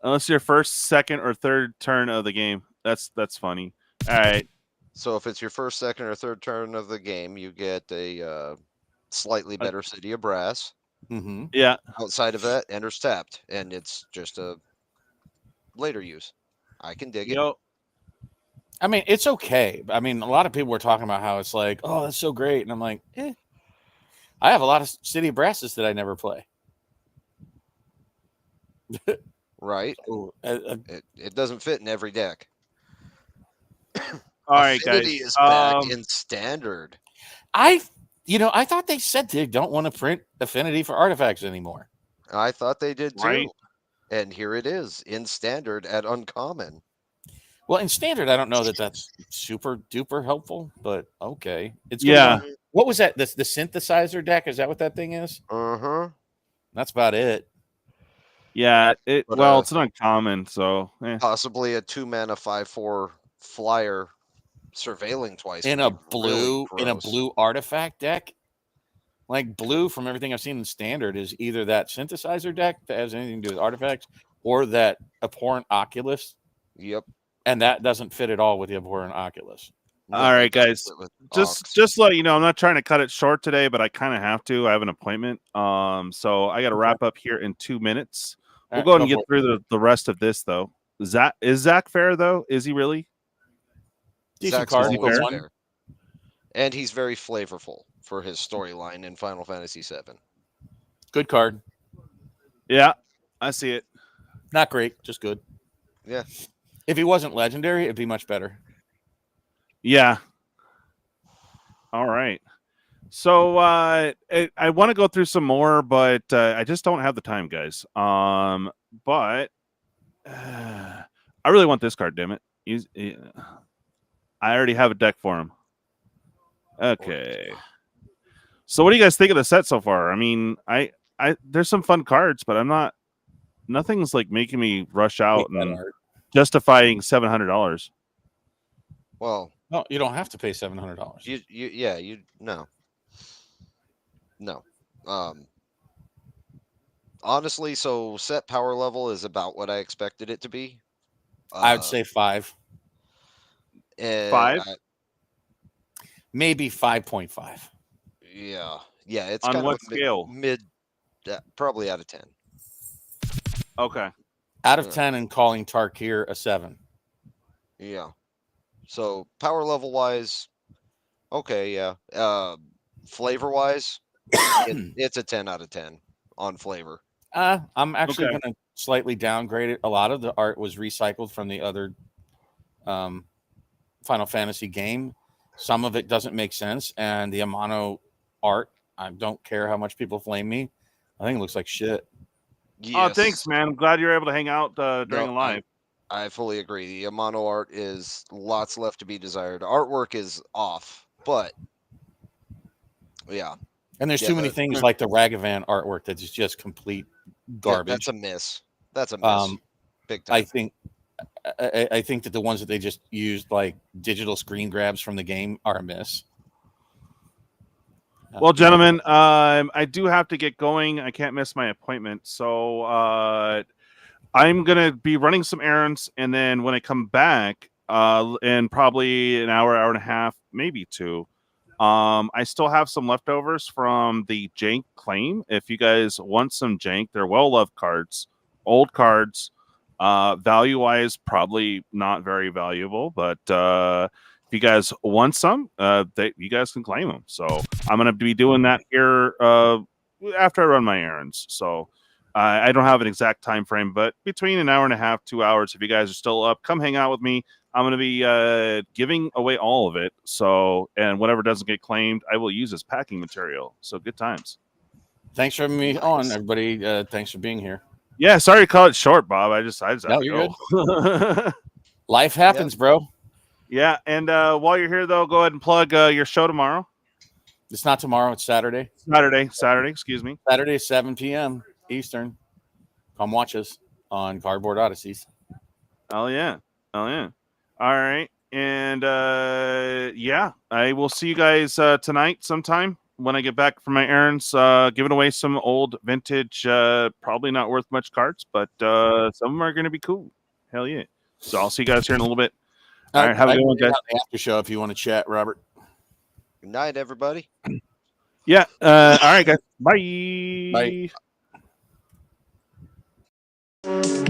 Unless your first, second, or third turn of the game. That's funny. All right. So if it's your first, second, or third turn of the game, you get a slightly better City of Brass. Mm-hmm. Yeah. Outside of that, enters tapped, and it's just a later use. I can dig it. I mean, it's okay. I mean, a lot of people were talking about how it's like, oh, that's so great. And I'm like, I have a lot of City of Brasses that I never play. Right. So, it doesn't fit in every deck. All right, Affinity guys. is back in standard. I thought they said they don't want to print Affinity for artifacts anymore. I thought they did too. Right. And here it is in standard at uncommon. Well, in standard, I don't know that that's super duper helpful, but okay. It's what was that? The synthesizer deck? Is that what that thing is? Uh-huh. That's about it. Yeah, it's not common, so possibly a 2-mana 5/4 flyer surveilling twice in a blue artifact deck. Like blue, from everything I've seen in standard, is either that synthesizer deck that has anything to do with artifacts, or that abhorrent Oculus. Yep. And that doesn't fit at all with the abhorrent Oculus. No, all right, guys. Just let you know, I'm not trying to cut it short today, but I kind of have to. I have an appointment. So I got to wrap up here in 2 minutes. We'll go ahead and get through the rest of this, though. Is Zach fair, though? Is he really? Decent card. Fair. And he's very flavorful for his storyline in Final Fantasy VII. Good card. Yeah, I see it. Not great, just good. Yeah. If he wasn't legendary, it'd be much better. Yeah. All right. So I want to go through some more, but I just don't have the time, guys. But I really want this card. Damn it! I already have a deck for him. Okay. So what do you guys think of the set so far? I mean, I there's some fun cards, but nothing's like making me rush out and justifying $700. Well, no, you don't have to pay $700. No. Honestly, so set power level is about what I expected it to be. I would say 5. 5? Maybe 5.5. Yeah, it's on kind what of scale? Mid, probably out of 10. Okay. Out of 10 and calling Tarkir a 7. Yeah. So power level wise, okay, yeah. Flavor wise, it's a 10 out of 10 on flavor. I'm actually going to slightly downgrade it. A lot of the art was recycled from the other Final Fantasy game. Some of it doesn't make sense, and the Amano art, I don't care how much people flame me, I think it looks like shit. Yes. Oh, thanks, man. I'm glad you're able to hang out during a live. I fully agree. The Amano art is lots left to be desired. Artwork is off, but yeah. And there's too many things like the Ragavan artwork that is just complete garbage. That's a miss. Big time. I think I think that the ones that they just used, like digital screen grabs from the game, are a miss. Well, gentlemen, I do have to get going. I can't miss my appointment. So I'm going to be running some errands. And then when I come back in probably an hour, hour and a half, maybe 2, I still have some leftovers from the jank claim. If you guys want some jank, they're well-loved cards, old cards. Value-wise, probably not very valuable, but if you guys want some, you guys can claim them. So I'm going to be doing that here after I run my errands. So I don't have an exact time frame, but between an hour and a half, 2 hours, if you guys are still up, come hang out with me. I'm going to be giving away all of it. So, and whatever doesn't get claimed, I will use as packing material. So good times. Thanks for having me on, everybody. Thanks for being here. Yeah, sorry to call it short, Bob. I just have to you're go. Good. Life happens, bro. Yeah, and while you're here, though, go ahead and plug your show tomorrow. It's not tomorrow. It's Saturday. Saturday, excuse me. Saturday, 7 p.m. Eastern. Come watch us on Cardboard Odysseys. Oh, yeah. Oh, yeah. All right. And, yeah, I will see you guys tonight sometime when I get back from my errands, giving away some old vintage, probably not worth much cards, but some of them are going to be cool. Hell yeah. So I'll see you guys here in a little bit. All right. Have a good one, guys. After show if you want to chat, Robert. Good night, everybody. Yeah. All right, guys. Bye. Bye.